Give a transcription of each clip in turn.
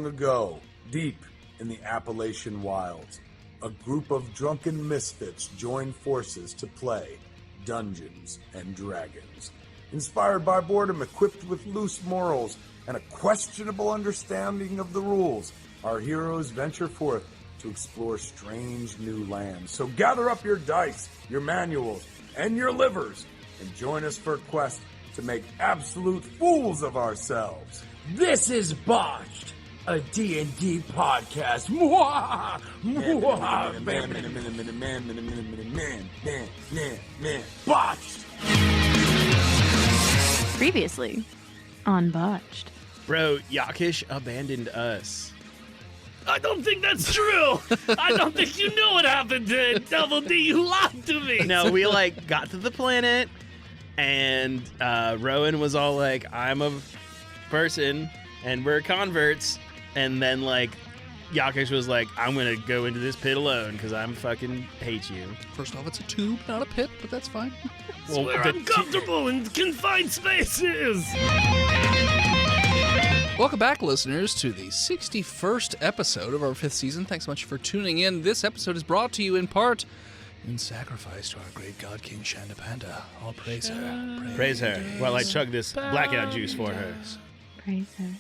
ago, deep in the Appalachian wilds, a group of drunken misfits joined forces to play Dungeons and Dragons. Inspired by boredom, equipped with loose morals, and a questionable understanding of the rules, our heroes venture forth to explore strange new lands. So gather up your dice, your manuals, and your livers, and join us for a quest to make absolute fools of ourselves. This is Botched, a D&D podcast. Mwah! Mwah! Botched! Previously on Botched. Bro, Yokkish abandoned us. I don't think that's true. I don't think you know what happened to Double D. You lied to me. No, we got to the planet, and Rowan was all like, I'm a person, and we're converts. And then Yokkish was like, I'm going to go into this pit alone because I'm fucking hate you. First off, it's a tube, not a pit, but that's fine. Well, we're uncomfortable in confined spaces. Welcome back, listeners, to the 61st episode of our 5th season. Thanks so much for tuning in. This episode is brought to you in part in sacrifice to our great god king Shandapanda. All praise her. Praise her while I chug this blackout juice for her. Praise her.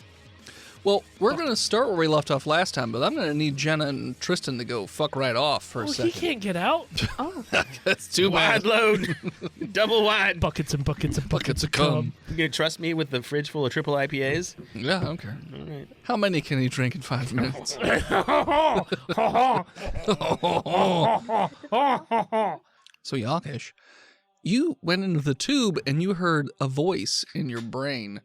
Well, we're going to start where we left off last time, but I'm going to need Jenna and Tristan to go fuck right off for a second. He can't get out. Oh. That's too Wide bad. load. Double wide. Buckets and buckets and buckets of cum. cum. You gonna trust me with the fridge full of triple IPAs? Yeah, I don't care. All right. How many can he drink in 5 minutes? So, Yokkish, you went into the tube and you heard a voice in your brain.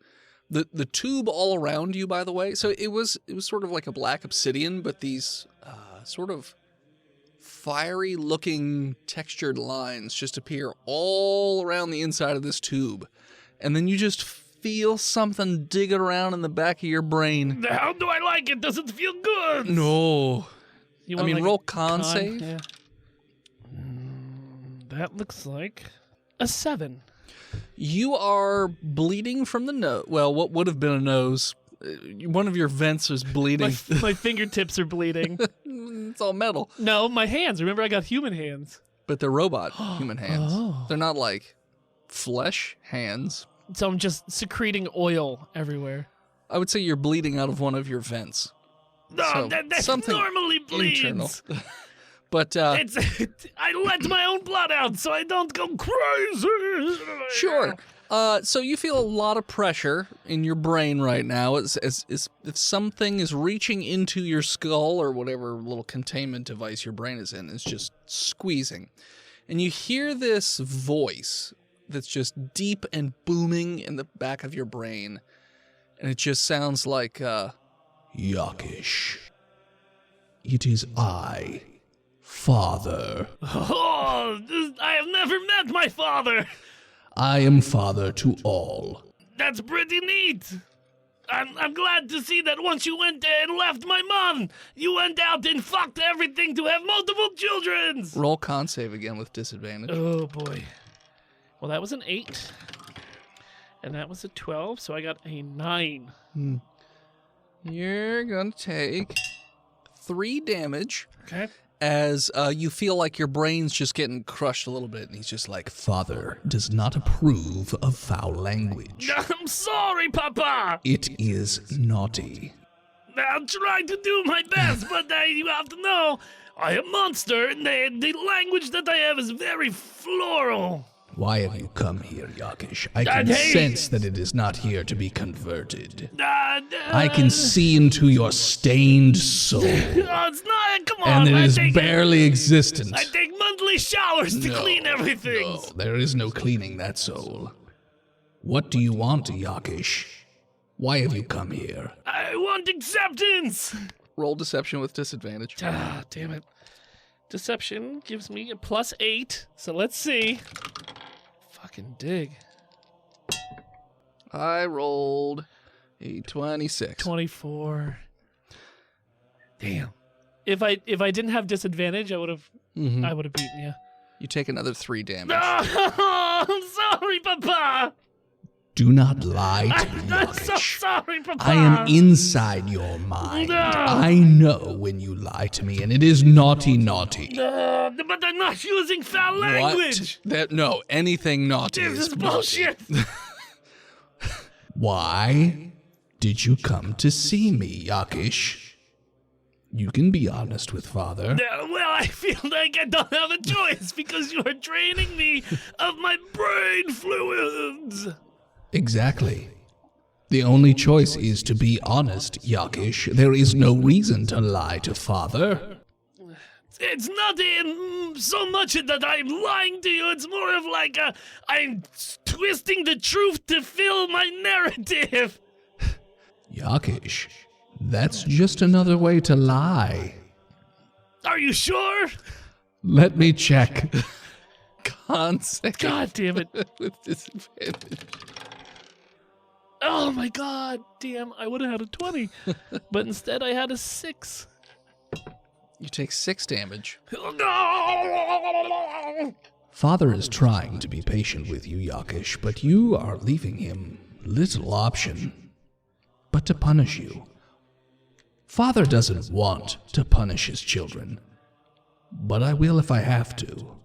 The tube all around you, by the way, so it was sort of like a black obsidian, but these sort of fiery-looking textured lines just appear all around the inside of this tube. And then you just feel something digging around in the back of your brain. How do I like it? Does it feel good? No. You I want, mean, roll con save. Yeah. That looks like a 7. You are bleeding from the nose. Well, what would have been a nose. One of your vents is bleeding. My fingertips are bleeding. It's all metal. No, my hands. Remember, I got human hands. But they're robot human hands. Oh. They're not like flesh hands. So I'm just secreting oil everywhere. I would say you're bleeding out of one of your vents. No, So, that something normally bleeds. internal. But I let my own blood out so I don't go crazy. sure. So you feel a lot of pressure in your brain right now. As if something is reaching into your skull or whatever little containment device your brain is in. It's just squeezing. And you hear this voice that's just deep and booming in the back of your brain. And it just sounds like, Yokkish. It is I, Father. Oh, I have never met my father. I am father to all. That's pretty neat. I'm glad to see that once you went and left my mom, you went out and fucked everything to have multiple children. Roll con save again with disadvantage. Oh, boy. Well, that was an 8. And that was a 12, so I got a 9. You're going to take 3 damage Okay. as you feel like your brain's just getting crushed a little bit. And he's just like, Father does not approve of foul language. I'm sorry, Papa. It is naughty. I'll try to do my best, but you have to know, I am a monster, and the language that I have is very floral. Why have you come here, Yokkish? I can sense that it is not here to be converted. I can see into your stained soul. Oh, it's not, come on. And it is barely existent. I take monthly showers to clean everything. No, there is no cleaning that soul. What do you want, Yokkish? Why have you come here? I want acceptance. Roll deception with disadvantage. Ah, damn it. Deception gives me a +8, so let's see. Fucking dig. I rolled a 26. 24. Damn. If I didn't have disadvantage, I would have beaten you. You take another 3 damage. Oh, I'm sorry, Papa. Do not lie to me, I'm so Yokkish. sorry, Papa. I am inside your mind. No. I know when you lie to me, and it is naughty. But I'm not using foul language. What? No, anything naughty This is naughty. bullshit. Why did you come to see me, Yokkish? You can be honest with Father. Well, I feel like I don't have a choice because you are draining me of my brain fluids. Exactly. The only choice is to be honest, Yokkish. There is no reason to lie to Father. It's not so much that I'm lying to you. It's more of like I'm twisting the truth to fill my narrative. Yokkish, that's just another way to lie. Are you sure? Let me check. Concept. God damn it. With disadvantage. Oh my god. Damn, I would have had a 20. But instead I had a 6. You take 6 damage. No! Father is trying to be patient with you, Yokkish, but you are leaving him little option but to punish you. Father doesn't want to punish his children, but I will if I have to.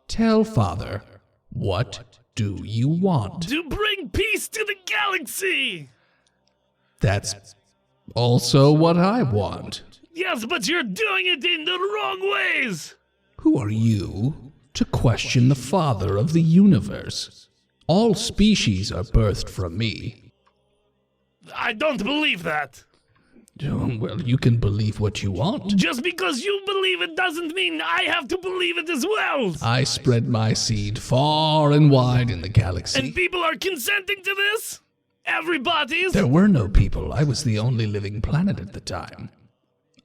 Tell Father, what do you want? To bring peace to the galaxy! That's also what I want. Yes, but you're doing it in the wrong ways! Who are you to question the Father of the universe? All species are birthed from me. I don't believe that. Oh, well, you can believe what you want. Just because you believe it doesn't mean I have to believe it as well. I spread my seed far and wide in the galaxy. And people are consenting to this? Everybody's? There were no people. I was the only living planet at the time.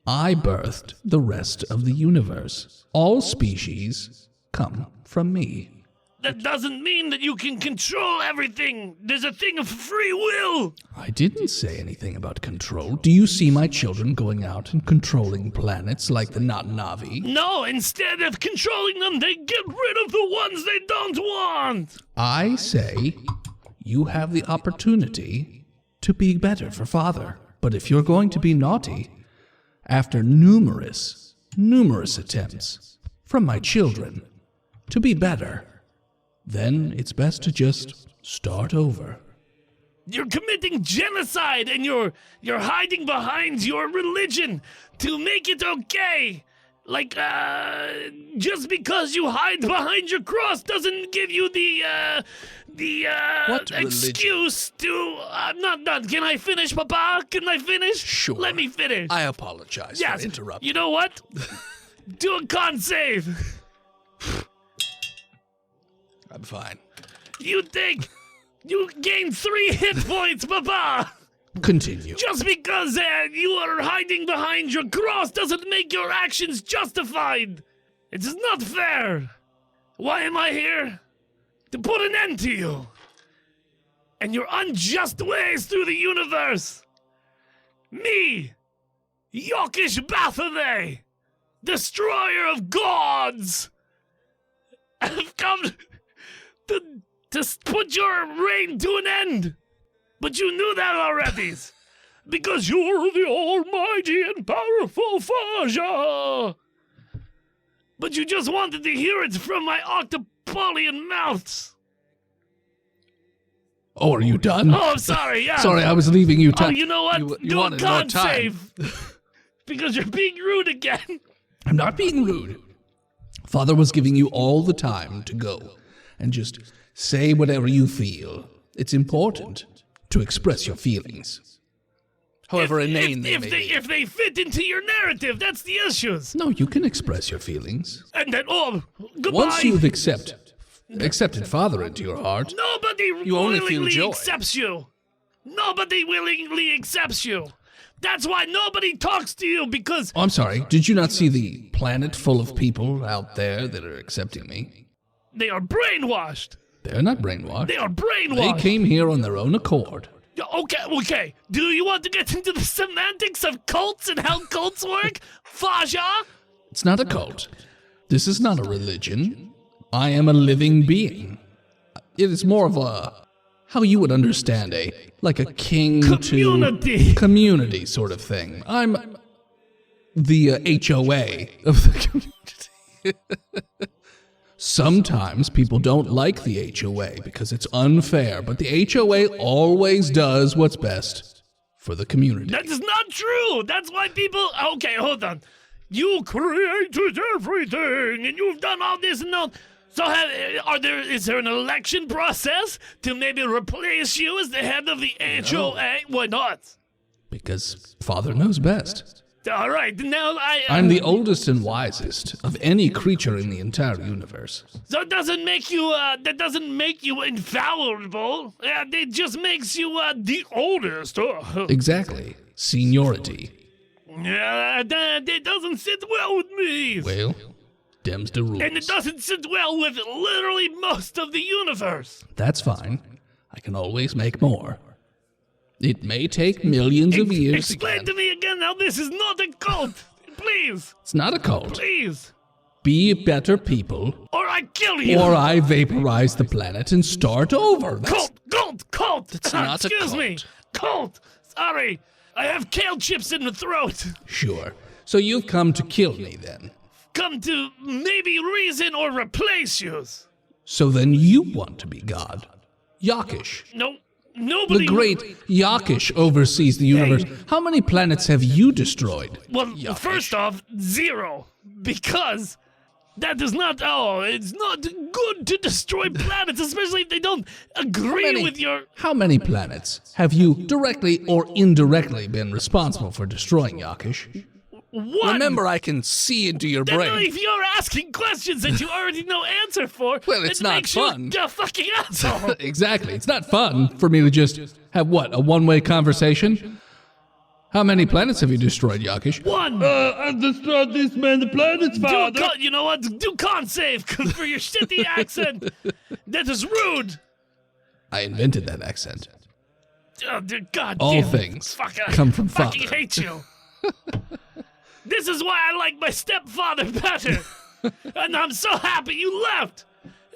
I birthed the rest of the universe. All species come from me. That doesn't mean that you can control everything. There's a thing of free will. I didn't say anything about control. Do you see my children going out and controlling planets like the Navi? No, instead of controlling them, they get rid of the ones they don't want. I say you have the opportunity to be better for Father. But if you're going to be naughty, after numerous attempts from my children to be better, then it's best to just start over. You're committing genocide and you're hiding behind your religion to make it okay. Like, just because you hide behind your cross doesn't give you the What excuse to... I'm not done. Can I finish, Papa? Can I finish? Sure. Let me finish. I apologize for interrupting. You know what? Do a con save. I'm fine. You gain 3 hit points, Papa. Continue. Just because you are hiding behind your cross doesn't make your actions justified. It is not fair. Why am I here? To put an end to you and your unjust ways through the universe. Me, Yokkish Bathoday, destroyer of gods, have come to put your reign to an end. But you knew that already, because you're the almighty and powerful Faja. But you just wanted to hear it from my octopolian mouths. Oh, are you done? Oh, I'm sorry, yeah. Sorry, I was leaving you time. Oh, you know what? You Do a wanted more con time. save. Because you're being rude again. I'm not being rude. Father was giving you all the time to go and just say whatever you feel. It's important to express your feelings. However inane they may be. If they fit into your narrative, that's the issues. No, you can express your feelings. And then, goodbye. Once you've accepted Father into your heart, Nobody you only feel willingly joy. accepts you. Nobody willingly accepts you. That's why nobody talks to you, because... Oh, I'm sorry. Did you not see the planet full of people out there that are accepting me? They are brainwashed. They're not brainwashed. They are brainwashed. They came here on their own accord. Okay. Do you want to get into the semantics of cults and how cults work? Faja? It's not a cult. This is not a religion. I am a living being. It is more of a how you would understand a king Community. to community sort of thing. I'm the HOA of the community. Sometimes people don't like the HOA because it's unfair, but the HOA always does what's best for the community. That is not true. That's why people. Okay, hold on. You created everything, and you've done all this and all. So, is there an election process to maybe replace you as the head of the HOA? Why not? Because Father knows best. All right, now I'm the oldest and wisest of any creature in the entire universe. So it doesn't make you. That doesn't make you infallible. It just makes you the oldest. Exactly. Seniority. That doesn't sit well with me. Well, them's the rules. And it doesn't sit well with literally most of the universe. That's fine. I can always make more. It may take millions of years. Explain to me again how this is not a cult. Please. It's not a cult. Please. Be better people, Or I kill you. or I vaporize the planet and start over. Cult. That's not a Excuse cult. me. Cult. Sorry. I have kale chips in the throat. Sure. So you've come to kill me then. Come to maybe reason or replace you. So then you want to be God. Yokkish. No. Nobody. The great Yokkish oversees the universe. How many planets have you destroyed? Well, Yokkish? first off, 0. Because that is not. Oh, it's not good to destroy planets, especially if they don't agree with your. How many planets have you directly or indirectly been responsible for destroying, Yokkish? 1. Remember, I can see into your Then brain. if you're asking questions that you already know answer for, Well, it's it not makes fun. You a fucking asshole. Exactly. It's not fun for me to just have, a one-way conversation? How many planets have you destroyed, Yokkish? 1. I destroyed this many planets, Father. You know what? Do con save for your shitty accent. That is rude. I invented that accent. Oh, dear God All damn. things Fuck, come from I fucking Father. hate you. This is why I like my stepfather better. And I'm so happy you left.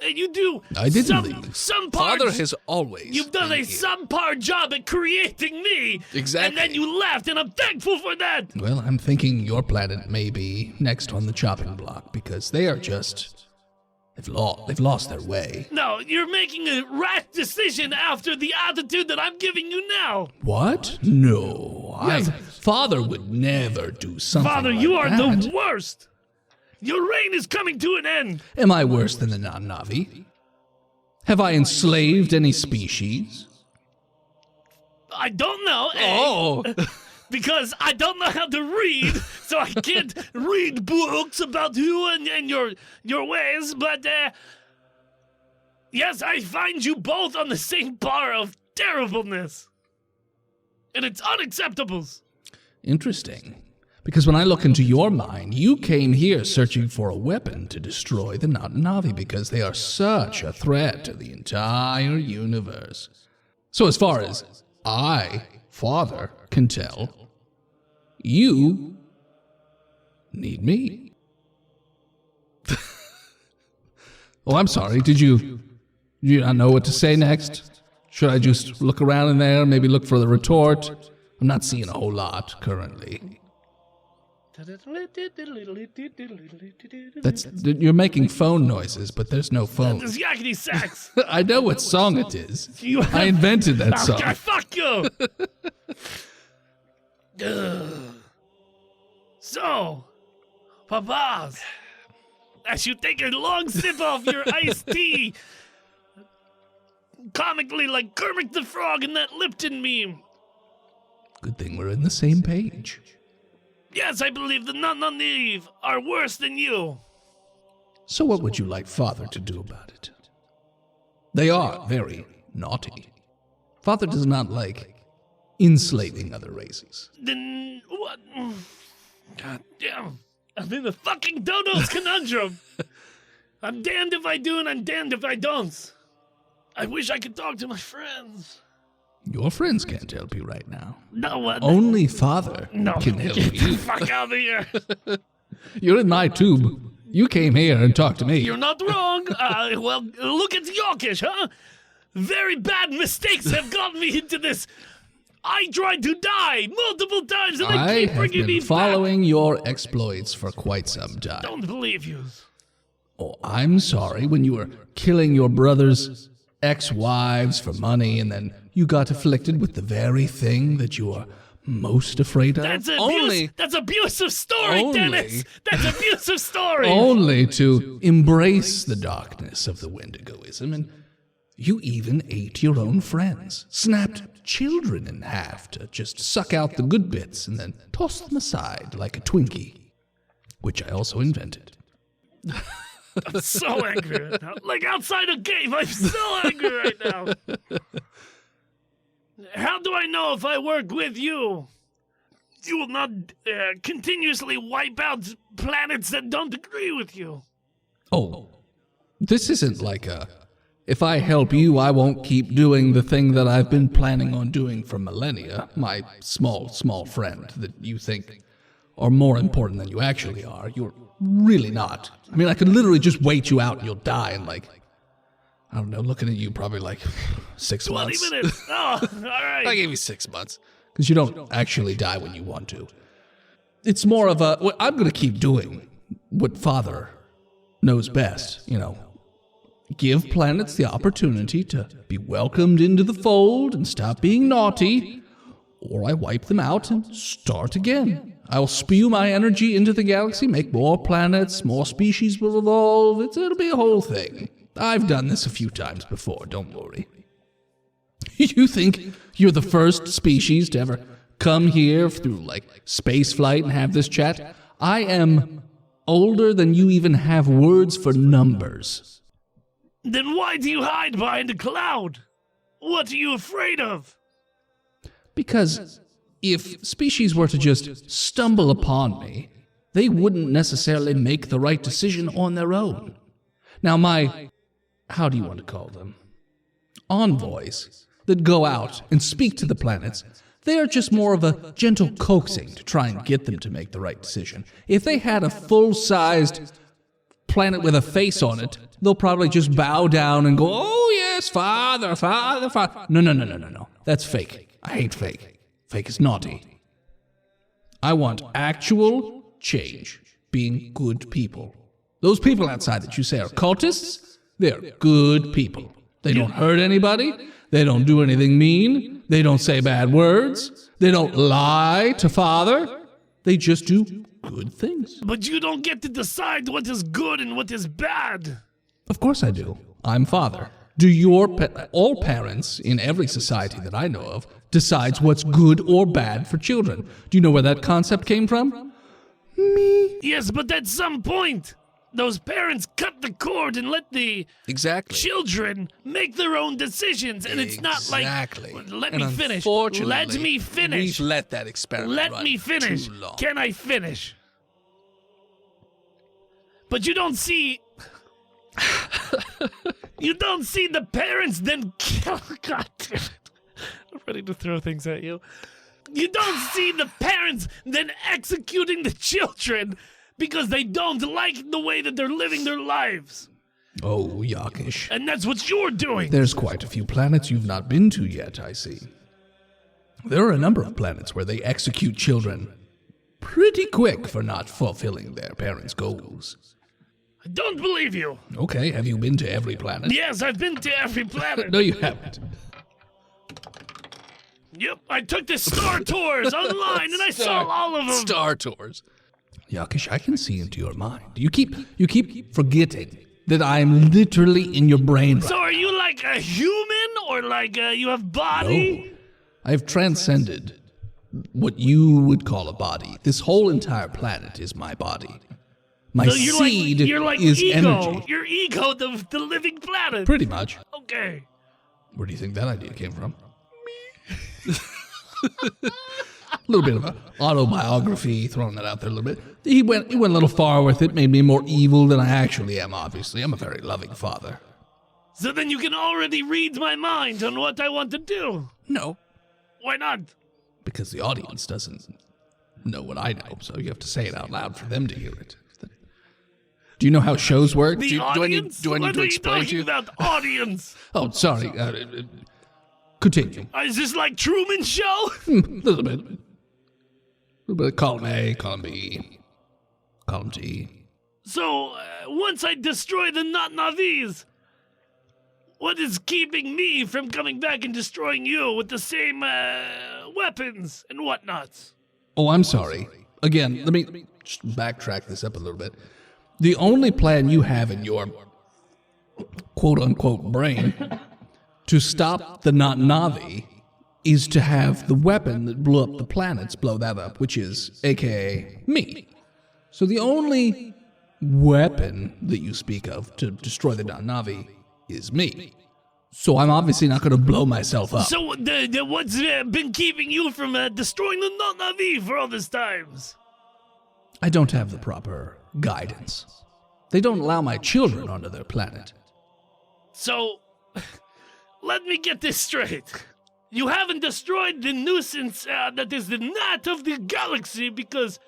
And you do I didn't leave. some parts. Father has always You've done been a here. subpar job at creating me. Exactly. And then you left, and I'm thankful for that. Well, I'm thinking your planet may be next on the chopping block because they are just... They've lost their way. No, you're making a rash decision after the attitude that I'm giving you now. What? No. Yes. Father would never do something Father, like you are that. the worst. Your reign is coming to an end. Am I worse than the non-Navi? Have I enslaved any species? I don't know. Oh. Because I don't know how to read, so I can't read books about you and your ways, but yes, I find you both on the same par of terribleness. And it's unacceptable. Interesting. Because when I look into your mind, you came here searching for a weapon to destroy the Navi because they are such a threat to the entire universe. So as far as I, Father, can tell, you need me. Oh, I'm sorry. Did you not know what to say next? Should I just look around in there, maybe look for the retort? I'm not seeing a whole lot currently. You're making phone noises, but there's no phone. This yakety sax. I know what song it is. You have- I invented that song. Okay, fuck you. So, Papas, as you take a long sip of your iced tea, comically like Kermit the Frog in that Lipton meme. Good thing we're in the same page. Yes, I believe the non-Naive are worse than you. So what would you like Father to do about it? They are very naughty. Father does not like enslaving other races. Then what? God damn. I'm in a fucking dodo's conundrum. I'm damned if I do and I'm damned if I don't. I wish I could talk to my friends. Your friends can't help you right now. No one. Only Father No. can help Get the you. fuck out of here. You're in my tube. You came here and talked to me. You're not wrong. Well, look at Yokkish, huh? very bad mistakes have gotten me into this. I tried to die multiple times, and they I keep have bringing me been following your exploits for quite some time. back. Don't believe you. Oh, I'm sorry when you were killing your brother's ex-wives for money, and then you got afflicted with the very thing that you are most afraid of. That's abusive story, Dennis. That's abusive story. Only to embrace the darkness of the Wendigoism, and you even ate your own friends, snapped children in half to just suck out the good bits and then toss them aside like a Twinkie, which I also invented. I'm so angry right now. Like outside a game, I'm so angry right now. How do I know if I work with you? You will not continuously wipe out planets that don't agree with you. Oh, this isn't like if I help you, I won't keep doing the thing that I've been planning on doing for millennia, my small friend that you think are more important than you actually are. You're really not. I mean, I could literally just wait you out and you'll die in I don't know, looking at you, probably 6 months. 20 minutes. Oh, all right. I gave you 6 months, because you don't actually die when you want to. It's more of I'm going to keep doing what Father knows best, Give planets the opportunity to be welcomed into the fold and stop being naughty, or I wipe them out and start again. I'll spew my energy into the galaxy, make more planets, more species will evolve. It'll be a whole thing. I've done this a few times before, don't worry. You think you're the first species to ever come here through, space flight and have this chat? I am older than you even have words for numbers. Then why do you hide behind a cloud? What are you afraid of? Because if species were to just stumble upon me, they wouldn't necessarily make the right decision on their own. Now how do you want to call them? Envoys that go out and speak to the planets, they are just more of a gentle coaxing to try and get them to make the right decision. If they had a full-sized planet with a face on it, they'll probably just bow down and go, "Oh yes, Father, Father, Father." No. That's fake. I hate fake. Fake is naughty. I want actual change, being good people. Those people outside that you say are cultists, they're good people. They don't hurt anybody. They don't do anything mean. They don't say bad words. They don't lie to Father. They just do good things. But you don't get to decide what is good and what is bad. Of course I do. I'm Father. Do all parents in every society that I know of decides what's good or bad for children? Do you know where that concept came from? Me. Yes, but at some point, those parents cut the cord and let the children make their own decisions, and it's not like, let me finish. We've let that experiment Let me finish. Too long. Can I finish? But you don't see... You don't see the parents then kill... God damn it. I'm ready to throw things at you. You don't see the parents then executing the children because they don't like the way that they're living their lives. Oh, Yokkish. And that's what you're doing. There's quite a few planets you've not been to yet, I see. There are a number of planets where they execute children pretty quick for not fulfilling their parents' goals. I don't believe you. Okay, have you been to every planet? Yes, I've been to every planet. No, you haven't. Yep, I took the Star Tours online and I saw all of them. Star Tours. Yokkish, I can see into your mind. You keep forgetting that I'm literally in your brain. So are you like a human or like you have body? No. I've transcended what you would call a body. This whole entire planet is my body. My seed you're like is ego. energy. You're ego, the living planet. Pretty much. Okay. Where do you think that idea came from? Me. A little bit of an autobiography, throwing that out there a little bit. He went a little far with it, made me more evil than I actually am, obviously. I'm a very loving father. So then you can already read my mind on what I want to do. No. Why not? Because the audience doesn't know what I know, so you have to say it out loud for them to hear it. Do you know how shows work? The do I need audience? to What are explain to talking you? about audience? Oh, sorry. Continue. Is this like Truman Show? A little bit. Column A, column B, column T. So, once I destroy the Not Navis, what is keeping me from coming back and destroying you with the same weapons and whatnots? Oh, I'm sorry. Again, let me just backtrack this up a little bit. The only plan you have in your quote-unquote brain to stop the Not Navi is to have the weapon that blew up the planets blow that up, which is a.k.a. me. So the only weapon that you speak of to destroy the Not Navi is me. So I'm obviously not going to blow myself up. So, what's been keeping you from destroying the Not Navi for all this times? I don't have the proper guidance. They don't allow my children onto their planet. So, let me get this straight. You haven't destroyed the nuisance that is the gnat of the galaxy because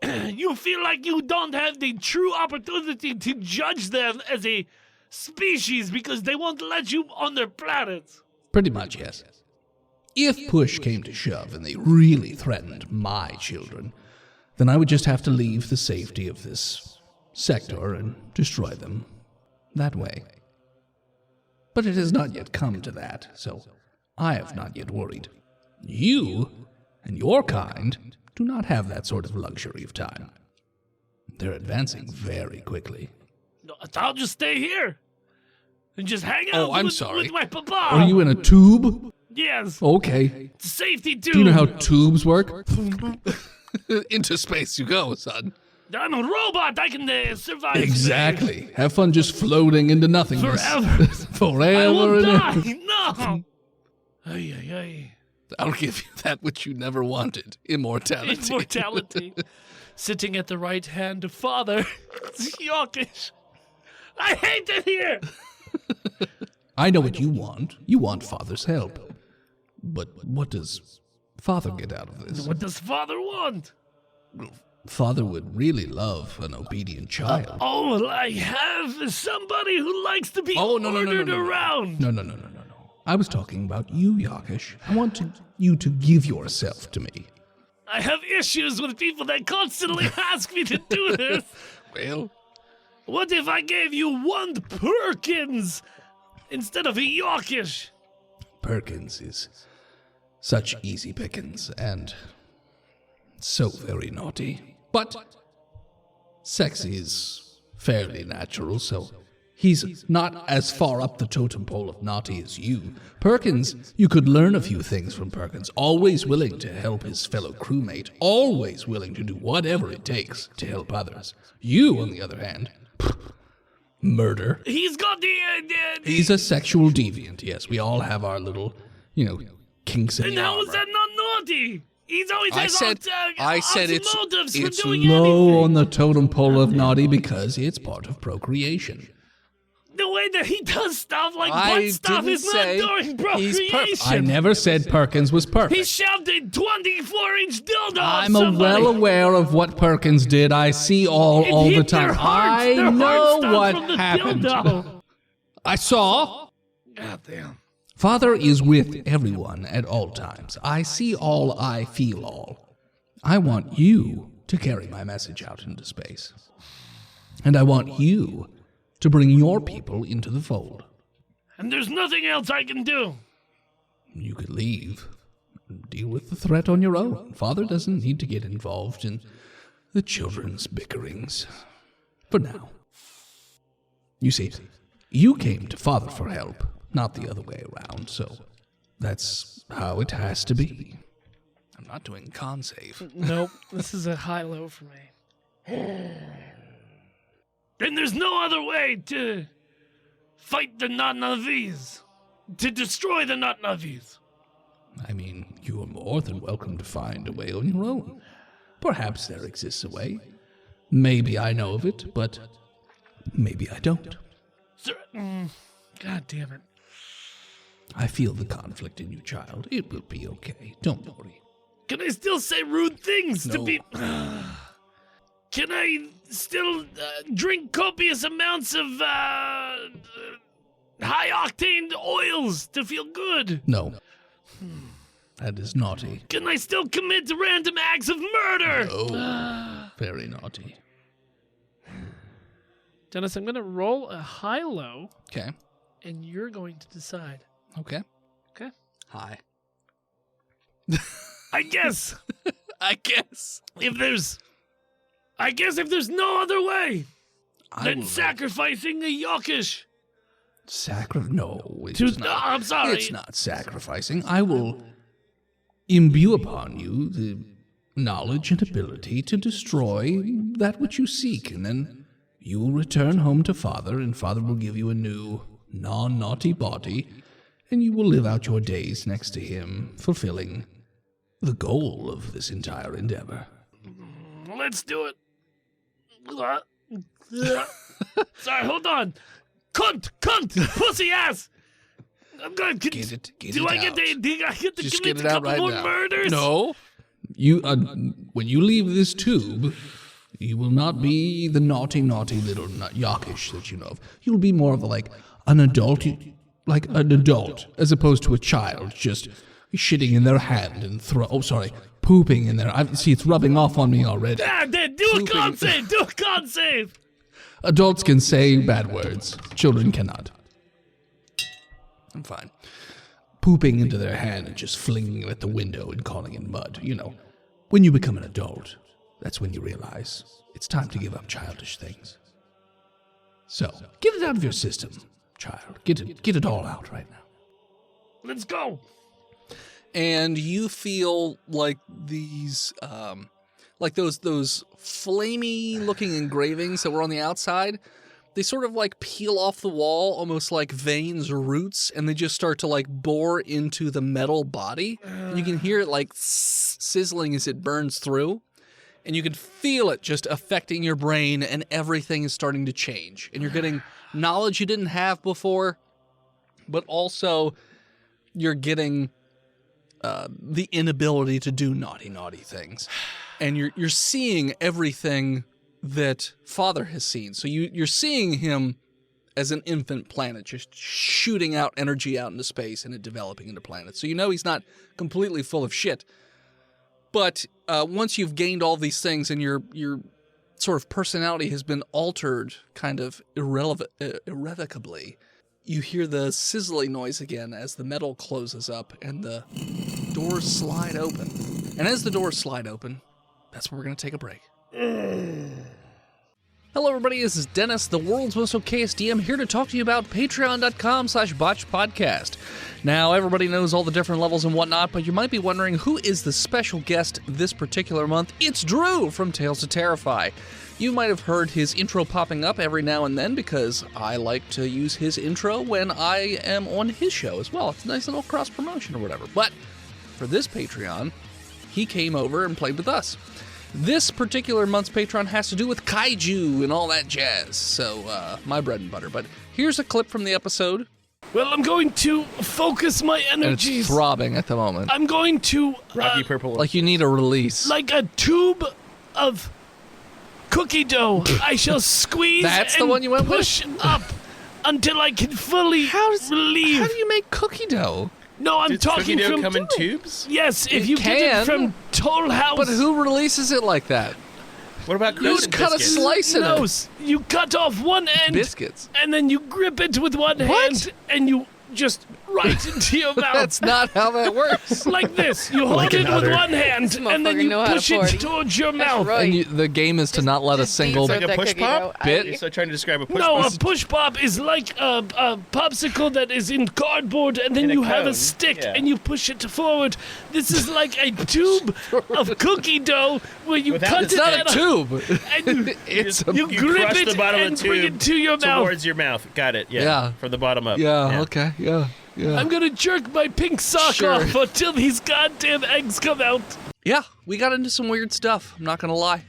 you feel like you don't have the true opportunity to judge them as a species because they won't let you on their planets. Pretty much, yes. If push came to shove and they really threatened my children, then I would just have to leave the safety of this sector and destroy them that way. But it has not yet come to that, so I have not yet worried. You and your kind do not have that sort of luxury of time. They're advancing very quickly. I'll just stay here and just hang out with my papa. Are you in a tube? Yes. Okay. It's a safety tube. Do you know how tubes work? Into space you go, son. I'm a robot. I can survive. Exactly. Have fun just floating into nothingness. Forever. Forever. I will and die. No. Ay, ay, ay. I'll give you that which you never wanted. Immortality. Immortality. Sitting at the right hand of Father. It's Yokkish. I hate it here. I know what you want. You want Father's help. But what does Father get out of this? What does Father want? Father would really love an obedient child. All I have is somebody who likes to be ordered around. No. I was talking about you, Yokkish. I want you to give yourself to me. I have issues with people that constantly ask me to do this. Well, what if I gave you one Perkins instead of a Yokkish? Perkins is such easy pickings and so very naughty. But sexy is fairly natural, so he's not as far up the totem pole of naughty as you. Perkins, you could learn a few things from Perkins. Always willing to help his fellow crewmate. Always willing to do whatever it takes to help others. You, on the other hand, murder. He's got the He's a sexual deviant, yes. We all have our little, kinks in and the how armor. is that not naughty? He's always I has said motives for it's doing low anything. on the totem pole of naughty because it's part of procreation. The way that he does stuff like I butt stuff didn't is say not during procreation. I never said Perkins was perfect. He shoved a 24-inch dildo on I'm somebody. well aware of what Perkins did. I see all It the hit time. their hearts. I Their know hearts stopped what from the happened. dildo. I saw. God damn. Father is with everyone at all times. I see all, I feel all. I want you to carry my message out into space. And I want you to bring your people into the fold. And there's nothing else I can do. You could leave and deal with the threat on your own. Father doesn't need to get involved in the children's bickerings. For now. You see, you came to Father for help, not the other way around, so that's how it has to be. I'm not doing con save. Nope, this is a high-low for me. Then there's no other way to fight the Not-Navis, to destroy the Not-Navis. I mean, you are more than welcome to find a way on your own. Perhaps there exists a way. Maybe I know of it, but maybe I don't. Sir, God damn it. I feel the conflict in you, child. It will be okay. Don't worry. Can I still say rude things to No. be... Can I still drink copious amounts of high-octane oils to feel good? No. That is naughty. Can I still commit random acts of murder? No. Very naughty. Dennis, I'm going to roll a high-low, Okay. and you're going to decide. Okay. Okay? Hi. I guess I guess. if there's no other way than will sacrificing a Yokkish. No, it's To, not. I'm sorry. It's not sacrificing. I will imbue upon you the knowledge and ability to destroy that which you seek, and then you will return home to Father, and Father will give you a new, non-naughty body, and you will live out your days next to him, fulfilling the goal of this entire endeavor. Let's do it. Sorry, hold on. Cunt, pussy ass. I'm gonna Get it do I out. get to Just commit get it a out couple right more now. murders? No. You, when you leave this tube, you will not be the naughty little Yokkish that you know of. You'll be more of an adult, as opposed to a child just shitting in their hand and pooping in there. See, it's rubbing off on me already. Ah, then do a con save. Do a con save. Adults can say bad words. Children cannot. I'm fine. Pooping into their hand and just flinging it at the window and calling it mud. You know, when you become an adult, that's when you realize it's time to give up childish things. So, get it out of your system, child. Get it all out right now. Let's go. And you feel like these, like those flamey looking engravings that were on the outside, they sort of peel off the wall, almost like veins or roots, and they just start to bore into the metal body. And you can hear it sizzling as it burns through, and you can feel it just affecting your brain, and everything is starting to change. And you're getting knowledge you didn't have before, but also you're getting the inability to do naughty things. And you're seeing everything that Father has seen. So you're seeing him as an infant planet, just shooting out energy out into space and it developing into planets. So you know he's not completely full of shit. But once you've gained all these things and your sort of personality has been altered kind of irrevocably, you hear the sizzling noise again as the metal closes up and the doors slide open. And as the doors slide open, that's where we're going to take a break. Hello everybody, this is Dennis, the world's most okayest DM, here to talk to you about patreon.com/botchedpodcast. Now, everybody knows all the different levels and whatnot, but you might be wondering who is the special guest this particular month. It's Drew from Tales to Terrify. You might have heard his intro popping up every now and then because I like to use his intro when I am on his show as well. It's a nice little cross-promotion or whatever. But for this Patreon, he came over and played with us. This particular month's Patreon has to do with kaiju and all that jazz, so my bread and butter. But here's a clip from the episode. Well, I'm going to focus my And energies. it's throbbing at the moment. I'm going to Rocky Purple. Like you need a release. like a tube of cookie dough. I shall squeeze That's the and one you went with? push up until I can fully relieve. How do you make cookie dough? No, I'm Does talking cookie dough from come in tubes? Yes, if It you get can. it from Toll House. But who releases it like that? What about You just cut a biscuits? slice in No, it. you cut off one end Biscuits. and then you grip it with one hand and you just right into your mouth. That's not how that works. Like this. You hold Like it another. with one hand and then motherfucker you know how to push party. it towards your That's mouth. right. And the game is to not let a single Like a that push cookie pop? dough. bit? You're so trying to describe a push No, pop. a push pop is like a popsicle that is in cardboard, and then In a you have a cone, stick yeah. and you push it forward. This is like a tube of cookie dough where you Without- cut It's it not at a tube. and you, It's You you grip crush it the bottom and of the bring tube it to your mouth. towards your mouth. Got it. Yeah. Yeah. From the bottom up. Yeah, okay, yeah. I'm gonna jerk my pink sock Sure. off until these goddamn eggs come out. Yeah, we got into some weird stuff, I'm not gonna lie.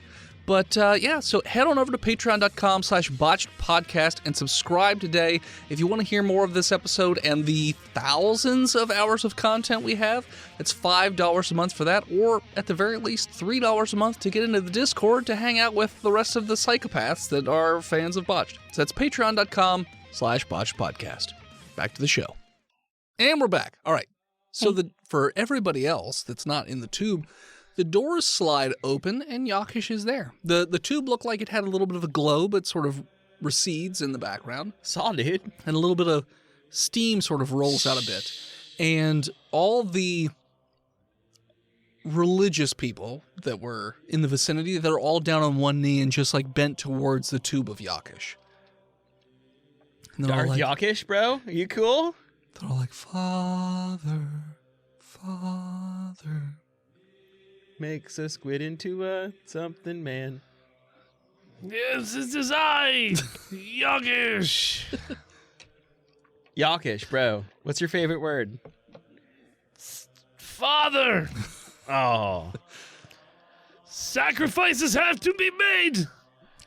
But yeah, so head on over to patreon.com/botchedpodcast and subscribe today. If you want to hear more of this episode and the thousands of hours of content we have, it's $5 a month for that, or at the very least $3 a month to get into the Discord to hang out with the rest of the psychopaths that are fans of Botched. So that's patreon.com/botchedpodcast. Back to the show. And we're back. All right. So for everybody else that's not in the tube, the doors slide open and Yokkish is there. The tube looked like it had a little bit of a glow, but sort of recedes in the background. Saw, dude. And a little bit of steam sort of rolls out a bit. And all the religious people that were in the vicinity, they're all down on one knee and just like bent towards the tube of Yokkish. Darth Yokkish, bro? Are you cool? They're all like, Father, Father. Makes a squid into a something man. Yes, this is I, Yokkish. Yokkish, bro. What's your favorite word? Father. Oh. Sacrifices have to be made.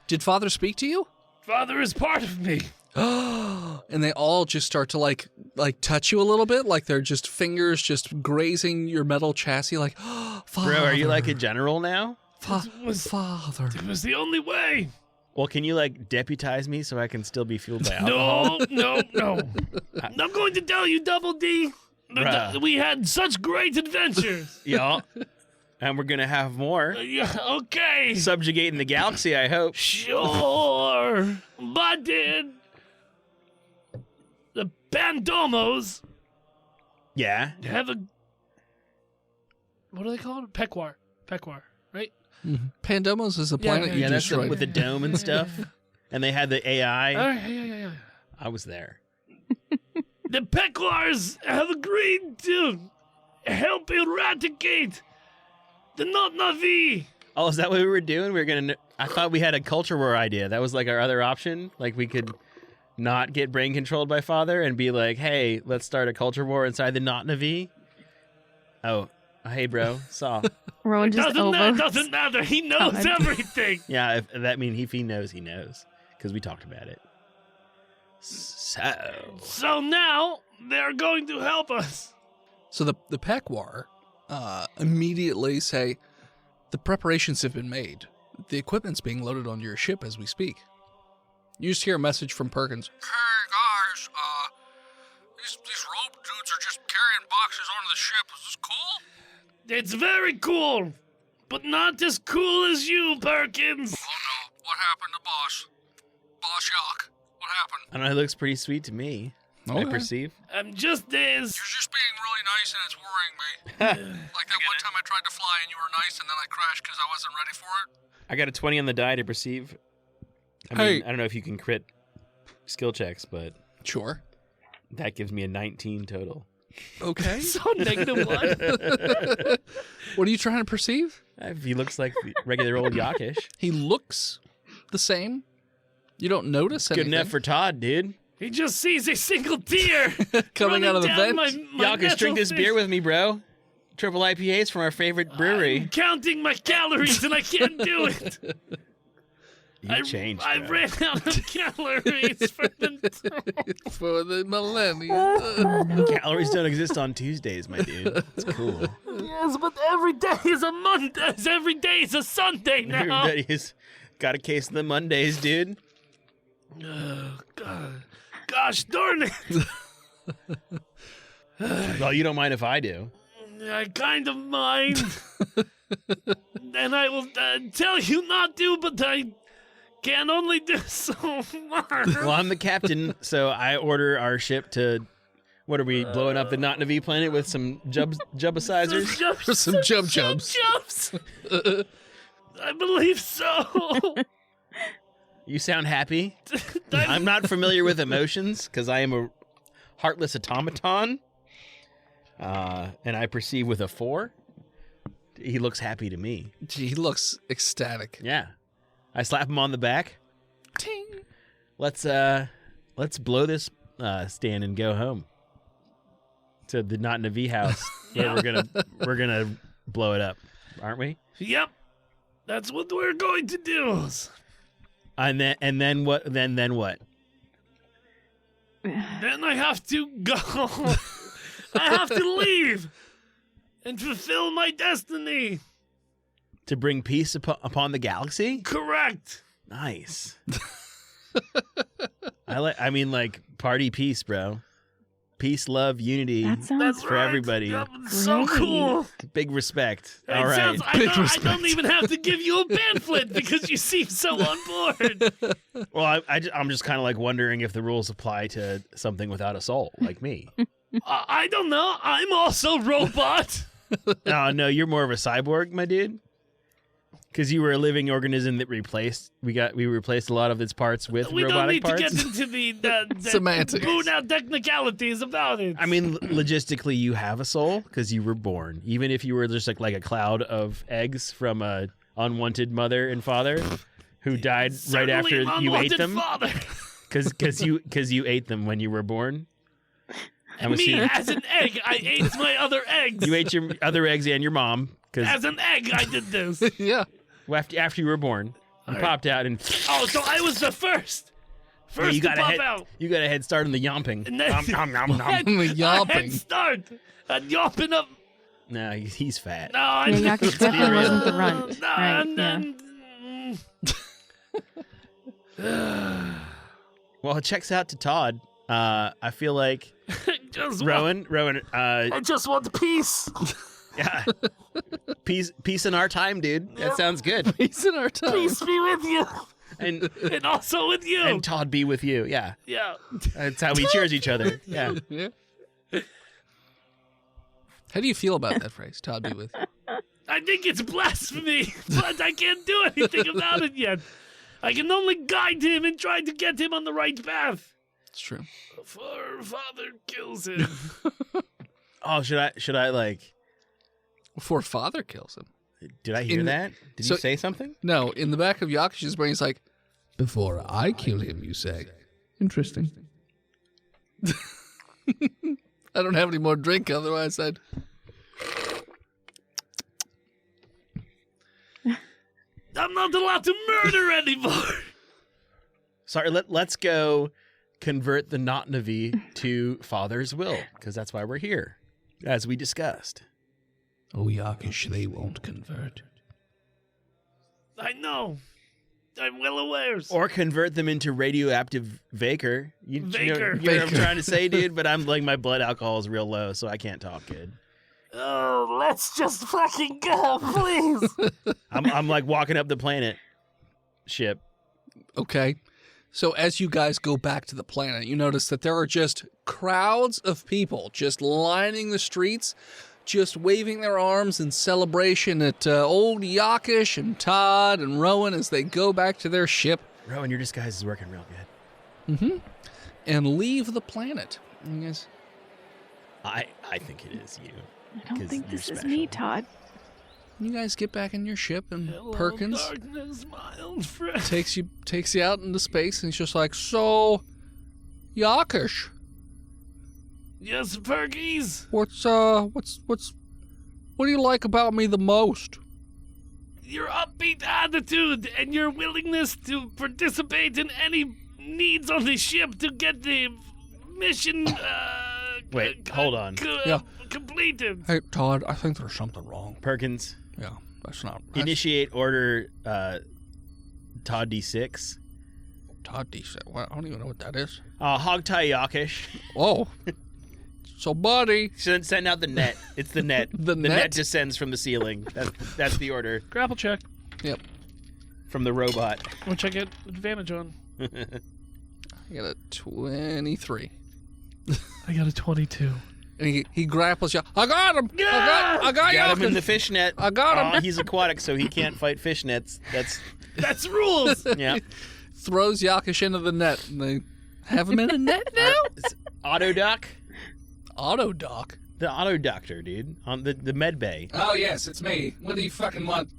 Did Father speak to you? Father is part of me. And they all just start to like touch you a little bit, like they're just fingers just grazing your metal chassis, like, Father. Bro, are you like a general now? Father. It was the only way. Well, can you like deputize me so I can still be fueled by alcohol? No. I'm going to tell you, Double D, we had such great adventures. Yeah. And we're going to have more. Yeah, okay. Subjugating the galaxy, I hope. Sure. But the Pandomos Yeah. have a... What are they called? Pequar, right? Mm-hmm. Pandomos is a planet you that's destroyed. with the dome and stuff. And they had the AI. Yeah. I was there. The Pequars have agreed to help eradicate the Not Navi. Oh, is that what we were doing? We were gonna. I thought we had a culture war idea. That was like our other option. Like we could not get brain controlled by Father and be like, "Hey, let's start a culture war inside the Not Navi." Oh, hey, bro, saw. Rowan just Doesn't matter. He knows everything. Yeah, if he knows, he knows, because we talked about it. So now they're going to help us. So the Pequar immediately say, the preparations have been made. The equipment's being loaded onto your ship as we speak. You just hear a message from Perkins. Hey guys, these rope dudes are just carrying boxes onto the ship. Is this cool? It's very cool, but not as cool as you, Perkins. Oh no, what happened to Boss? Boss Yock, what happened? I don't know. It looks pretty sweet to me. I perceive. I'm just this. You're just being really nice and it's worrying me. Like that one time I tried to fly and you were nice and then I crashed because I wasn't ready for it. I got a 20 on the die to perceive. I mean, I don't know if you can crit skill checks, but Sure. that gives me a 19 total. Okay. So -1. What are you trying to perceive? If he looks like the regular old Yokkish. He looks the same. You don't notice anything. Good enough for Todd, dude. He just sees a single tear Coming out of the running vent. down my Yokkish, drink this metal beer fist. with me, bro. Triple IPAs from our favorite brewery. I'm counting my calories and I can't do it. You changed, I bro. ran out of calories for For the millennium. Calories don't exist on Tuesdays, my dude. It's cool. Yes, but every day is a Monday. Every day is a Sunday now. Everybody's got a case of the Mondays, dude. Oh, God. Gosh darn it. Well, you don't mind if I do. I kind of mind. And I will tell you not to, but I can only do so much. Well, I'm the captain, so I order our ship to... What are we, blowing up the Not Navi planet with some jubicizers? Some jubs. I believe so. You sound happy. I'm not familiar with emotions because I am a heartless automaton. And I perceive with a 4. He looks happy to me. Gee, he looks ecstatic. Yeah. I slap him on the back. Ting. Let's blow this stand and go home to the Not Navi house. Yeah, we're gonna blow it up, aren't we? Yep. That's what we're going to do. And then what? Then what? Then I have to go. I have to leave and fulfill my destiny. To bring peace upon the galaxy? Correct. Nice. I mean, like, party peace, bro. Peace, love, unity. That sounds for everybody. Yep, so cool. Big respect. It All right. sounds, I don't even have to give you a pamphlet because you seem so on board. Well, I'm just kind of like wondering if the rules apply to something without a soul, like me. I don't know. I'm also robot. Oh, no, you're more of a cyborg, my dude. Because you were a living organism that we replaced a lot of its parts with robotic parts. We don't need to get into the Semantics. out technicalities about it. I mean, logistically, you have a soul because you were born. Even if you were just like a cloud of eggs from a unwanted mother and father who died right after you ate them. Because you ate them when you were born. Me, as an egg, I ate my other eggs. You ate your other eggs and your mom. As an egg, I did this. Yeah. After you were born, you popped out and. Oh, so I was the first. First to pop out. You got a head start on the yomping. The yomping. Head start. Yomping up. No, he's fat. No, I Yokkish definitely wasn't the runt. Right, Well, it checks out to Todd. I feel like Rowan. I just want peace. Yeah. Peace in our time, dude. That sounds good. Peace in our time. Peace be with you. And also with you. And Todd be with you. Yeah. Yeah. That's how we cheers each other. Yeah. Yeah. How do you feel about that phrase, Todd be with you? I think it's blasphemy, but I can't do anything about it yet. I can only guide him and try to get him on the right path. It's true. Before father kills him. Oh, should I like... Before father kills him. Did I hear that? Did you say something? No, in the back of Yokkish's brain, he's like, Before I kill him, you say. Interesting. I don't have any more drink, otherwise I'd... I'm not allowed to murder anymore. Sorry, let's go convert the Not Navi to Father's will, because that's why we're here, as we discussed. Oh, Yokkish, they won't convert. I know. I'm well aware. Or convert them into radioactive Vaker. You know what I'm trying to say, dude? But I'm like, my blood alcohol is real low, so I can't talk good. Oh, let's just fucking go, please. I'm like walking up the planet ship. Okay. So as you guys go back to the planet, you notice that there are just crowds of people just lining the streets, just waving their arms in celebration at old Yokkish and Todd and Rowan as they go back to their ship. Rowan, your disguise is working real good. Mm-hmm. And leave the planet. Yes. I think it is you. I don't think this is me, Todd. You guys get back in your ship, and Hello, Perkins darkness, my old friend. takes you out into space, and he's just like, so, Yokkish. Yes, Perkies. What do you like about me the most? Your upbeat attitude and your willingness to participate in any needs on the ship to get the mission Wait, hold on. Completed. Hey, Todd, I think there's something wrong. Perkins. Yeah, that's not... Initiate order Todd D6. Todd D6? What? I don't even know what that is. Hog tie Yokkish. Oh. So, buddy... Send out the net. It's the net. The net net descends from the ceiling. That's the order. Grapple check, Yep. From the robot. which I get advantage on. I got a 23. I got a 22. And he grapples you. I got him! Yeah! I got Got him in Yokkish! the fishnet. I got him! He's aquatic, so he can't fight fishnets. That's rules. Yeah. Throws Yokkish into the net, and they have him in a net now? It's Autodoc? Autodoc? The auto doctor, dude. On the med bay. Oh, yes, it's me. What do you fucking want?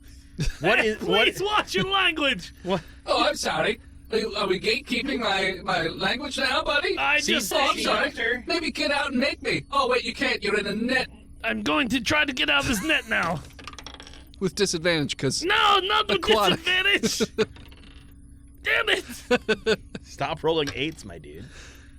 Please watch your language. What? Oh, I'm sorry. Are we gatekeeping my language now, buddy? I just Oh, I'm said, sorry. Maybe get out and make me. Oh, wait, you can't. You're in a net. I'm going to try to get out of this net now. With disadvantage, because No, not with Aquatic. disadvantage. Damn it! Stop rolling 8s, my dude.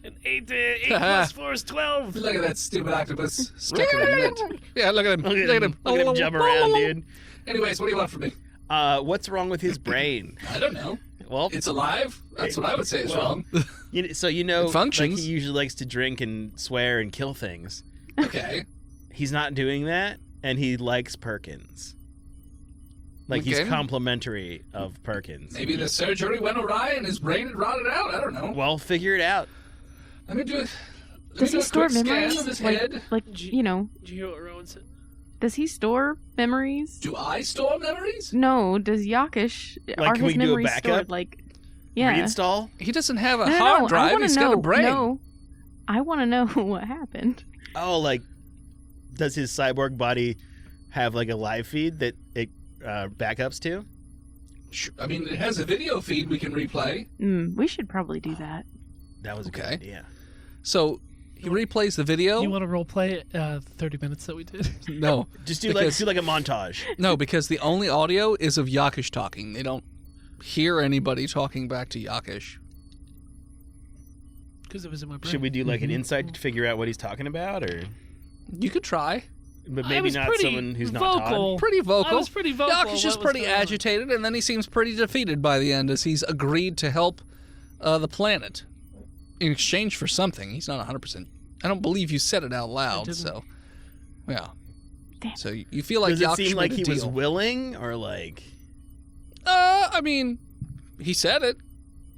An 8 plus 4 is 12. Look at that stupid octopus. stuck in a net. Yeah, look at him. Look at him. Look at him jump around, dude. Anyways, what do you want from me? What's wrong with his brain? I don't know. Well, It's alive. That's what I would say is wrong. so you know, It functions. like he usually likes to drink and swear and kill things. Okay. He's not doing that, and he likes Perkins. Like he's Okay. complimentary of Perkins. Maybe the surgery went awry and his brain had rotted out. I don't know. Well, figure it out. Let me do it. Does he store memories? Of his head. Like, you know, Did you hear what Rowan said? does he store memories? Do I store memories? No, does Yokkish, Like, are can his we do a memories backup? stored? Like, yeah. Reinstall? He doesn't have a No, hard I drive. wanna He's know, got a brain. No, I want to know what happened. Oh, like, does his cyborg body have like a live feed that it backups to? I mean, it has a video feed we can replay. We should probably do that. That was a good Okay. idea. So he replays the video. You want to roleplay 30 minutes that we did? No, Just do Because- like a montage. no, because the only audio is of Yokkish talking. They don't hear anybody talking back to Yokkish. Because it was in my brain. Should we do like an insight to figure out what he's talking about, or You could try. but I maybe was not pretty someone who's not vocal. Todd? Pretty vocal. I was pretty vocal. Yokkish is what was pretty going on. agitated, and then he seems pretty defeated by the end as he's agreed to help the planet in exchange for something. He's not 100%. I don't believe you said it out loud, didn't. so yeah. Damn. So you feel like Does it Yokkish seem like made he a was deal. willing, or like? I mean, he said it.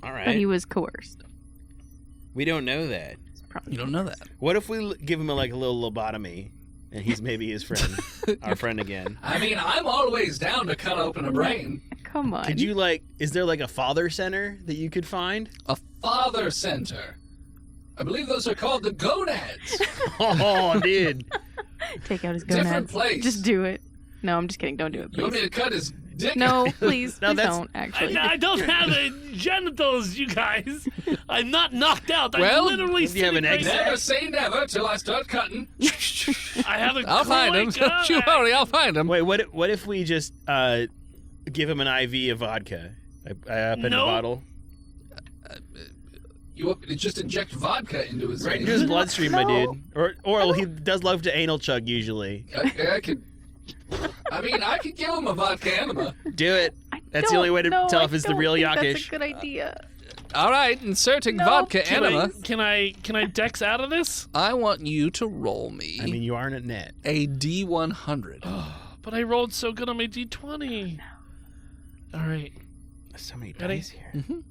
All But he right, was coerced. we don't know that. It's probably You don't know that. What if we give him like a little lobotomy, and he's maybe his friend, our friend again? I mean, I'm always down to cut open a brain. Come on. Could you like? Is there like a father center that you could find? A Father Center. I believe those are called the gonads. Oh, dude. take out his Different gonads? place. Just do it. No, I'm just kidding. Don't do it, You want me please. to cut his dick? No, please. No, Please that's- don't, actually. I don't have genitals, you guys. I'm not knocked out. Well, I'm literally do you have sitting an right exit? there. Never say never till I start cutting. I have a I'll find him. cloak. Don't you worry, I'll find him. Wait, what if we just give him an IV of vodka? I up in a No. bottle. You want me to just inject vodka into his Right into veins? his bloodstream, my No. dude. Or he does love to anal chug usually. I could. I mean, I could give him a vodka enema. Do it. I That's the only don't way to know. tell I if it's the don't real think That's a Yokkish. good idea. All right, inserting No, vodka can enema. Can I dex out of this? I want you to roll me I mean, you aren't a net. a D100. But I rolled so good on my d20. All right. So many Ready? dice here. Mhm.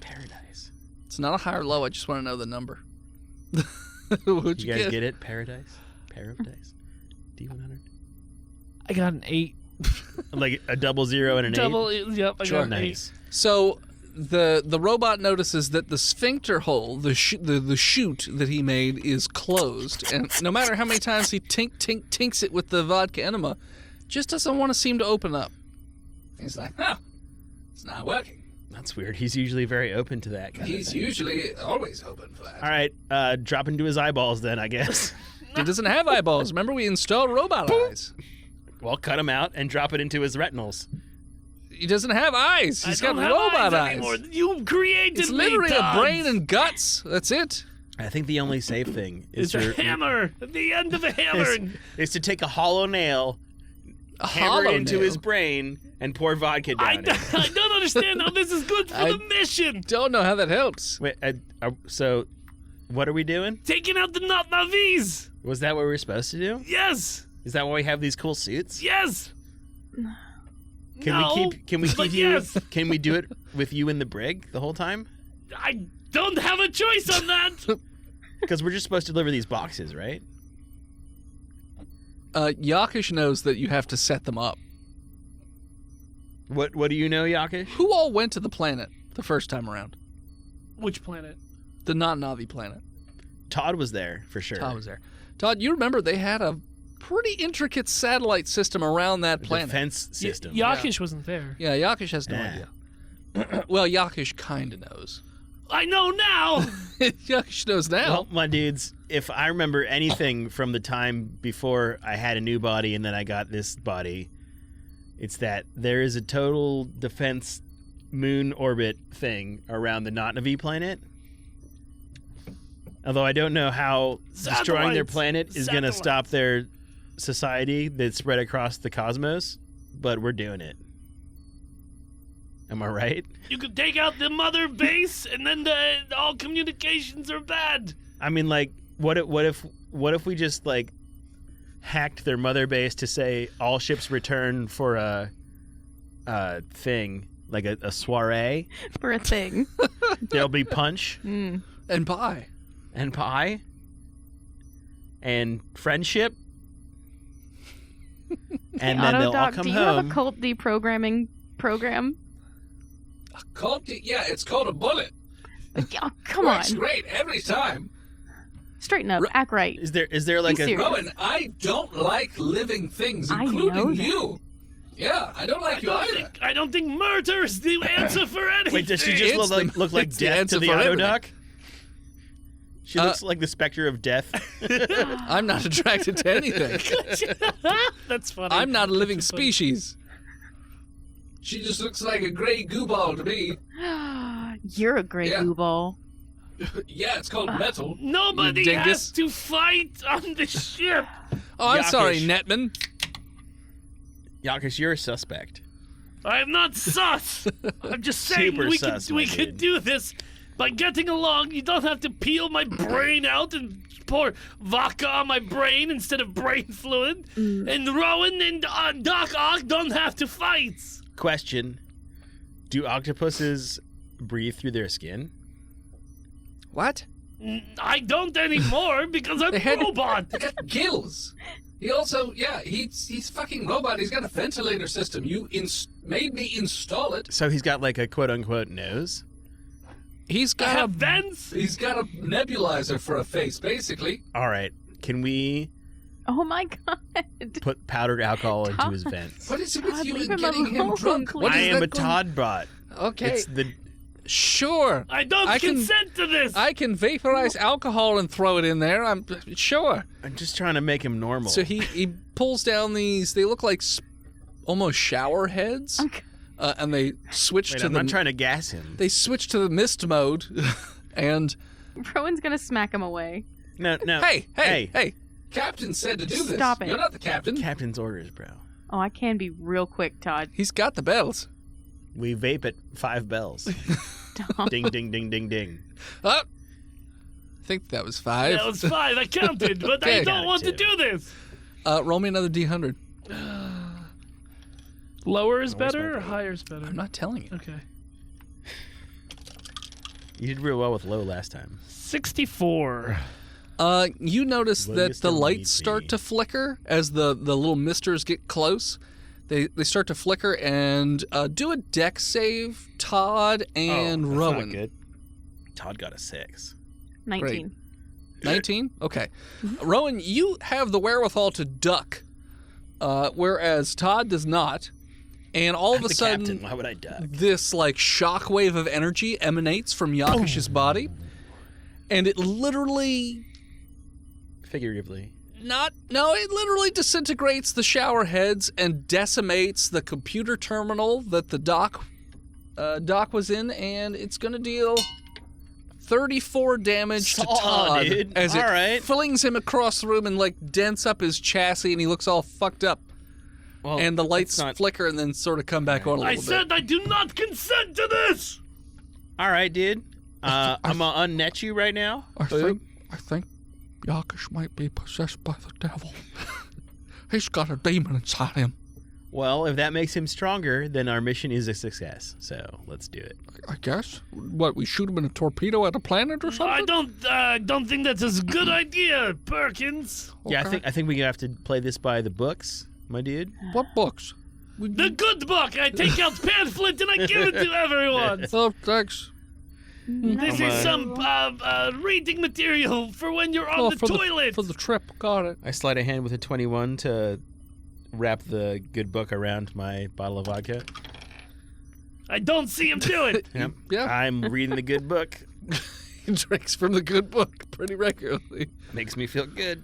Paradise. It's not a high or low. I just want to know the number. What'd You guys get it? Paradise. Pair of dice. D100. I got an 8. Like a 00 and an Double. 8. Yep. I Sure. got an 8. Nice. So the robot notices that the sphincter hole, the chute that he made, is closed, and no matter how many times he tinks it with the vodka enema, just doesn't want to seem to open up. He's like, huh, it's not working. That's weird. He's usually very open to that kind of He's thing. usually always open for that. All right, drop into his eyeballs then, I guess. He doesn't have eyeballs. Remember, we installed robot eyes. Well, cut him out and drop it into his retinals. He doesn't have eyes. He's I got don't have robot eyes. anymore. You created It's me, literally a Todd. brain and guts. That's it. I think the only safe thing is It's a hammer. At the end of a hammer. is to take a hollow nail, A hammer hollow it into nail. his brain, and pour vodka down I it. don't understand how this is good for I- the mission. Don't know how that helps. Wait, so what are we doing? Taking out the not navis. Was that what we were supposed to do? Yes. Is that why we have these cool suits? Yes. Can No, we keep but you? yes. Can we do it with you in the brig the whole time? I don't have a choice on that. Because we're just supposed to deliver these boxes, right? Yokkish knows that you have to set them up. What do you know, Yokkish? Who all went to the planet the first time around? Which planet? The non-Navi planet. Todd was there for sure. Todd was there. Todd, you remember they had a pretty intricate satellite system around that planet. Defense system. Yokkish wasn't there. Yeah, Yokkish has no Yeah. idea. Well, Yokkish kind of knows. I know now. Yokkish knows now. Well, my dudes, if I remember anything from the time before I had a new body and then I got this body, It's that there is a total defense moon orbit thing around the Not-Navi planet. Although I don't know how destroying their planet is going to stop their society that's spread across the cosmos, but we're doing it. Am I right? You could take out the mother base, and then all communications are bad. I mean, like, what if we just like hacked their mother base to say all ships return for a thing, like a soiree For a thing. There'll be punch And pie. and pie and friendship, and then they'll all Autodoc, come do you home. have a cult deprogramming program? Yeah, it's called a bullet. Oh, come on. Works great every time. Straighten up. Act right. Is there like Be a serious. Rowan, I don't like living things, I know including that. you. Yeah, I don't like you either. I don't think murder is the answer for anything. wait? Does she just look like it's the death to answer the for everything. Autodoc? She looks like the specter of death. I'm not attracted to anything. That's funny. I'm not a living species. She just looks like a gray goo ball to me. You're a great Yeah. goo ball. Yeah, it's called metal. Nobody You dingus. has to fight on the ship. Oh, I'm sorry, Yokkish. Netman. Yokkish, you're a suspect. I'm not sus. I'm just saying Super we sus, could my we could dude. do this by getting along. You don't have to peel my brain out and pour vodka on my brain instead of brain fluid. And Rowan and Doc Ock don't have to fight. Question: do octopuses breathe through their skin? What? I don't anymore because I'm They had- a robot. They got gills. He also, he's fucking robot. He's got a ventilator system. You made me install it. So he's got like a quote unquote nose. He's I got have a vents. He's got a nebulizer for a face, basically. All right, can we Oh my god. put powdered alcohol into his Todd. vents? What is it with God, you leave and him getting him alone, drunk? please. What I is am that a Todd bot. okay. It's the Sure. I don't I can- consent to this. I can vaporize alcohol and throw it in there. I'm sure. I'm just trying to make him normal. So he pulls down these. They look like almost shower heads, Okay. and they switch Wait, to I'm the. not trying to gas him. They switch to the mist mode, and Rowan's gonna smack him away. No. hey. Captain said to do this. Stop it. You're not the captain. Captain's orders, bro. Oh, I can be real quick, Todd. He's got the bells. We vape at 5 bells. Don't. Ding, ding, ding, ding, ding. Oh, I think that was 5. That was 5. I counted, but I Okay. don't want to do this. Roll me another D100. Lower is Where's better my or phone? higher is better? I'm not telling you. Okay. You did real well with low last time. 64. You notice Will you that the still lights need start me? to flicker as the little misters get close. They start to flicker and do a deck save, Todd and that's Rowan. Not good. Todd got a 6. 19. 19? Okay. Rowan, you have the wherewithal to duck, whereas Todd does not. And all of I'm a the sudden, captain. Why would I duck? this like shockwave of energy emanates from Yokkish's body, and it literally Figuratively. it literally disintegrates the shower heads and decimates the computer terminal that the doc was in, and it's gonna deal 34 damage to Saw, Todd dude. as it All right. flings him across the room and like dents up his chassis, and he looks all fucked up. Well, And the lights that's not... flicker and then sort of come back on a I little said I do not consent to this. All right, dude. I'm gonna unnet you right now. bit. I think Yokkish might be possessed by the devil. He's got a demon inside him. Well, if that makes him stronger, then our mission is a success. So let's do it. I guess. What, we shoot him in a torpedo at a planet or something? I don't think that's a good idea, Perkins. Yeah, Okay. I think we have to play this by the books, my dude. What books? The good book. I take out pamphlet and I give it to everyone. Oh, thanks. This is some reading material for when you're on the toilet. For the trip. Got it. I sleight of hand with a 21 to wrap the good book around my bottle of vodka. I don't see him do it. Yep. Yeah. I'm reading the good book. He drinks from the good book pretty regularly. Makes me feel good.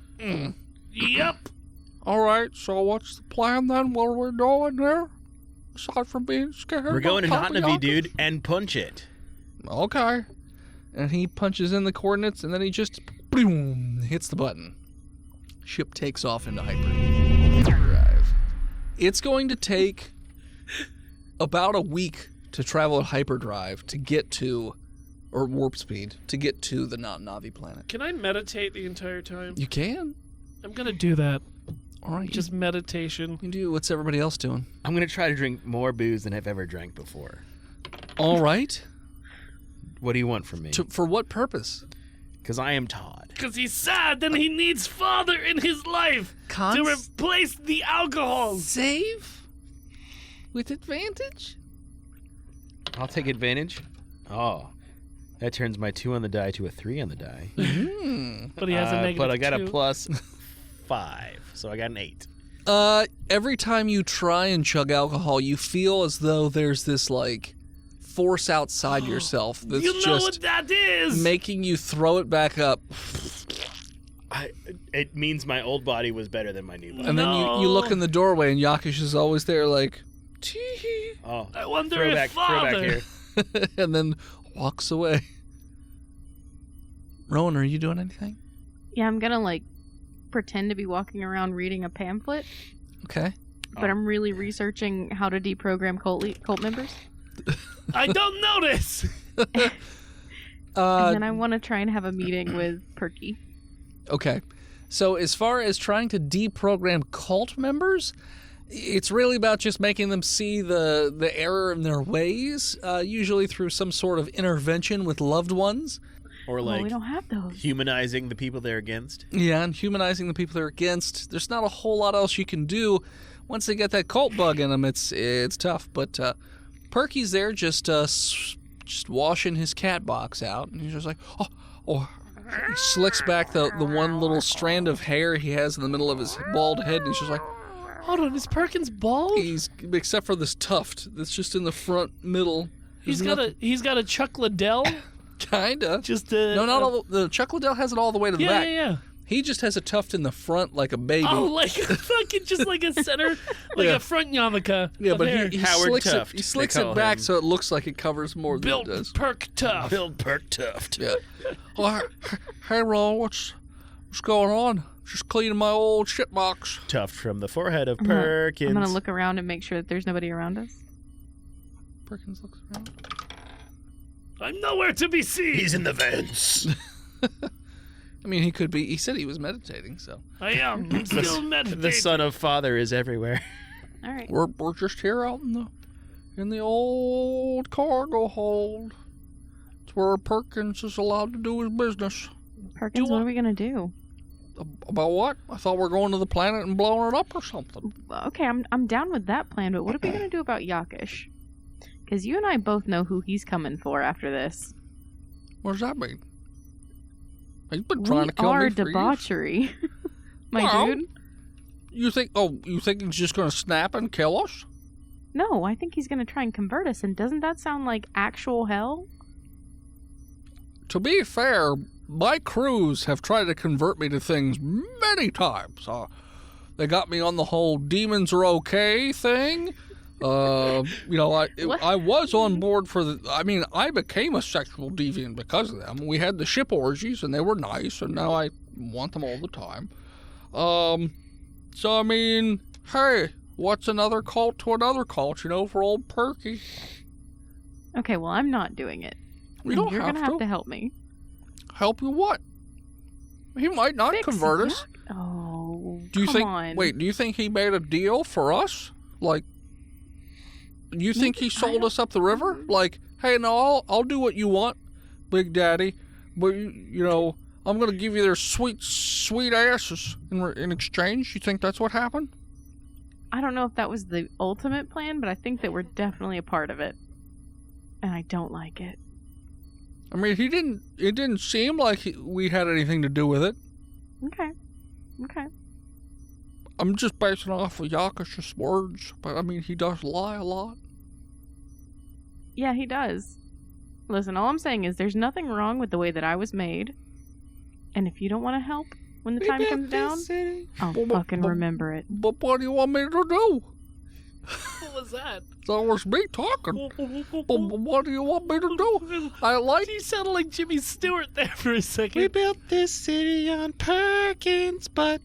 Yep. All right, so what's the plan then? What are we doing there? aside from being scared. We're going to about Papa Notnavi, Yokkish. dude, and punch it. Okay. And he punches in the coordinates, and then he just boom, hits the button. Ship takes off into hyperdrive. It's going to take about a week to travel at hyperdrive to get to, or warp speed, to get to the Notnavi planet. Can I meditate the entire time? You can. I'm gonna do that. All right. Just meditation. You can do what's everybody else doing. I'm going to try to drink more booze than I've ever drank before. All right. What do you want from me? For what purpose? Because I am Todd. Because he's sad and he needs father in his life to replace the alcohol. Save? With advantage? I'll take advantage. Oh. That turns my 2 on the die to a 3 on the die. But he has a negative But I got 2. a plus 5, so I got an 8. Every time you try and chug alcohol, you feel as though there's this, like, force outside yourself that's You know just what that is? making you throw it back up. It means my old body was better than my new body. And then you look in the doorway, and Yokkish is always there, like, tee. Oh, I wonder throwback, if father... throwback here. And then walks away. Rowan, are you doing anything? Yeah, I'm gonna like pretend to be walking around reading a pamphlet, Okay. but I'm really researching how to deprogram cult members. I don't notice. And then I want to try and have a meeting with Perky. Okay. So as far as trying to deprogram cult members, it's really about just making them see the error in their ways, usually through some sort of intervention with loved ones. Or Well, like we don't have those. humanizing the people they're against. Yeah, and humanizing the people they're against. There's not a whole lot else you can do. Once they get that cult bug in them, it's tough. But Perky's there just washing his cat box out, and he's just like, oh. He slicks back the one little strand of hair he has in the middle of his bald head, and he's just like, Hold on, is Perkins bald? except for this tuft that's just in the front middle. He's got a Chuck Liddell. Kinda. Just no, not all. The Chuck Liddell has it all the way to the back. Yeah. He just has a tuft in the front like a baby. Oh, like a fucking just like a center, like a front yarmulke. Yeah, of but hair. he Howard slicks Tuft, it. He they slicks call it back him. so it looks like it covers more than built it does. perk tough. Build Perk Tuft. Yeah. Oh, hey, Ron, what's going on? Just cleaning my old shit box. Tuft from the forehead of I'm Perkins. gonna look around and make sure that there's nobody around us. Perkins looks around. I'm nowhere to be seen. He's in the vents. I mean, he could be. He said he was meditating, so I am. I'm still meditating. The son of father is everywhere. All right. we're just here out in the old cargo hold. It's where Perkins is allowed to do his business. Perkins, what are we gonna do? About what? I thought we were going to the planet and blowing it up or something. Okay, I'm down with that plan, but what are we gonna do about Yokkish? Because you and I both know who he's coming for after this. What does that mean? He's been trying to kill We are me for years. debauchery, my Well, dude. You think he's just going to snap and kill us? No, I think he's gonna try and convert us, and doesn't that sound like actual hell? To be fair, my crews have tried to convert me to things many times. They got me on the whole demons are okay thing. I was on board for I became a sexual deviant because of them. We had the ship orgies and they were nice, and now I want them all the time. So I mean, hey, what's another cult to another cult, for old Perky? Okay, well, I'm not doing it. We don't You're have gonna to. have to help me. Help you what? He might not Fix convert us. Oh, Do you come think? on. Wait, do you think he made a deal for us? Like, do you think he sold us up the river? Like, hey, no, I'll do what you want, Big Daddy, but I'm gonna give you their sweet, sweet asses in exchange. You think that's what happened? I don't know if that was the ultimate plan, but I think that we're definitely a part of it, and I don't like it. I mean, it didn't seem like we had anything to do with it. Okay. I'm just basing off of Yokkish's words, but I mean, he does lie a lot. Yeah, he does. Listen, all I'm saying is there's nothing wrong with the way that I was made, and if you don't want to help when the time comes down, I'll fucking remember it. But what do you want me to do? What was that? That was me talking. What do you want me to do? I like... You sounded like Jimmy Stewart there for a second. We built this city on Perkins' butt.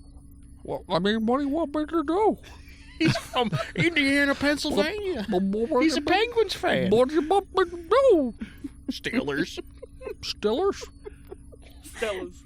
Well, I mean, what do you want me to do? He's from Indiana, Pennsylvania. He's a Penguins fan. What do you want me to do? Steelers. Stillers? Fellas.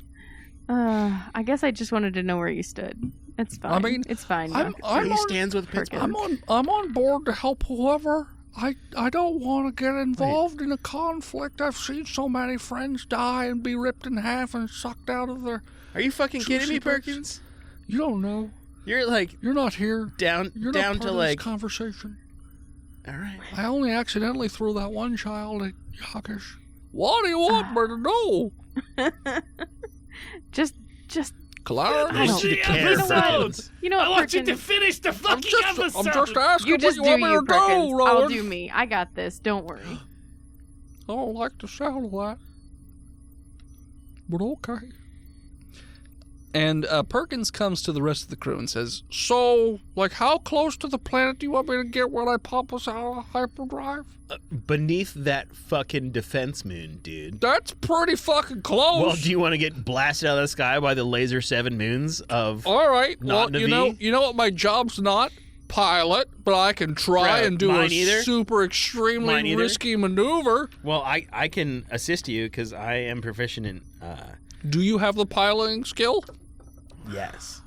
I guess I just wanted to know where you stood. It's fine. I mean, it's fine. He stands with Pittsburgh. I'm on board to help whoever. I don't want to get involved in a conflict. I've seen so many friends die and be ripped in half and sucked out of their... Are you fucking kidding me, juicy bits. Perkins? You don't know. You're like You're not here. down You're down not part to of like. this conversation. All right. I only accidentally threw that one child at Yokkish. What do you want me to do? Just Clarence? I don't The care. episode. You know what, I want you to Perkins? finish the fucking episode. I'm just asking You what just you do want me you, to Perkins. do, I'll Rowan. do me. I got this. Don't worry. I don't like the sound of that. But okay. And Perkins comes to the rest of the crew and says, so, like, how close to the planet do you want me to get when I pop us out of hyperdrive? Beneath that fucking defense moon, dude. That's pretty fucking close. Well, do you want to get blasted out of the sky by the laser 7 moons of... All right. Not Well, Navi? you know what my job's not? Pilot, but I can try Bro, and do a mine either. super Mine extremely either. risky maneuver. Well, I can assist you because I am proficient in... Do you have the piloting skill? yes.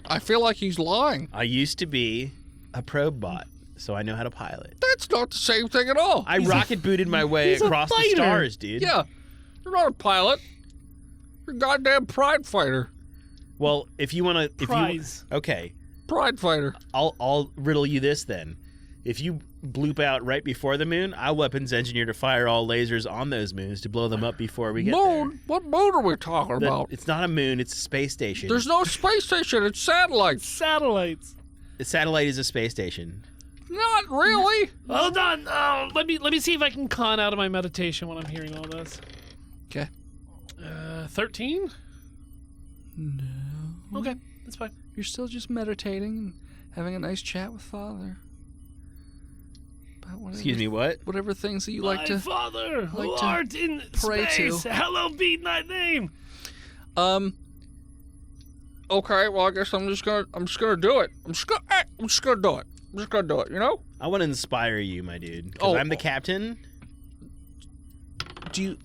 I feel like he's lying. I used to be a probe bot, so I know how to pilot. That's not the same thing at all. I rocket booted my way he's a across the fighter. stars, dude. Yeah, you're not a pilot. You're a goddamn pride fighter. Well, if you want to... Prize. Okay. Pride fighter. I'll riddle you this then. If you bloop out right before the moon, I'll weapons engineer to fire all lasers on those moons to blow them up before we get Moon? What moon are we talking there. about? It's not a moon, it's a space station. There's no space station. It's satellites. Satellites. A satellite is a space station. Not really. Hold on. Let me see if I can con out of my meditation when I'm hearing all this. Okay. 13? No. Okay, that's fine. You're still just meditating and having a nice chat with Father. About whatever, Excuse me, what? Whatever things that you My like to. Father, who like to art in pray space, to. hallowed be thy name. Okay, well, I guess I'm just gonna do it. I'm just gonna do it. You know? I want to inspire you, my dude. 'Cause I'm the captain.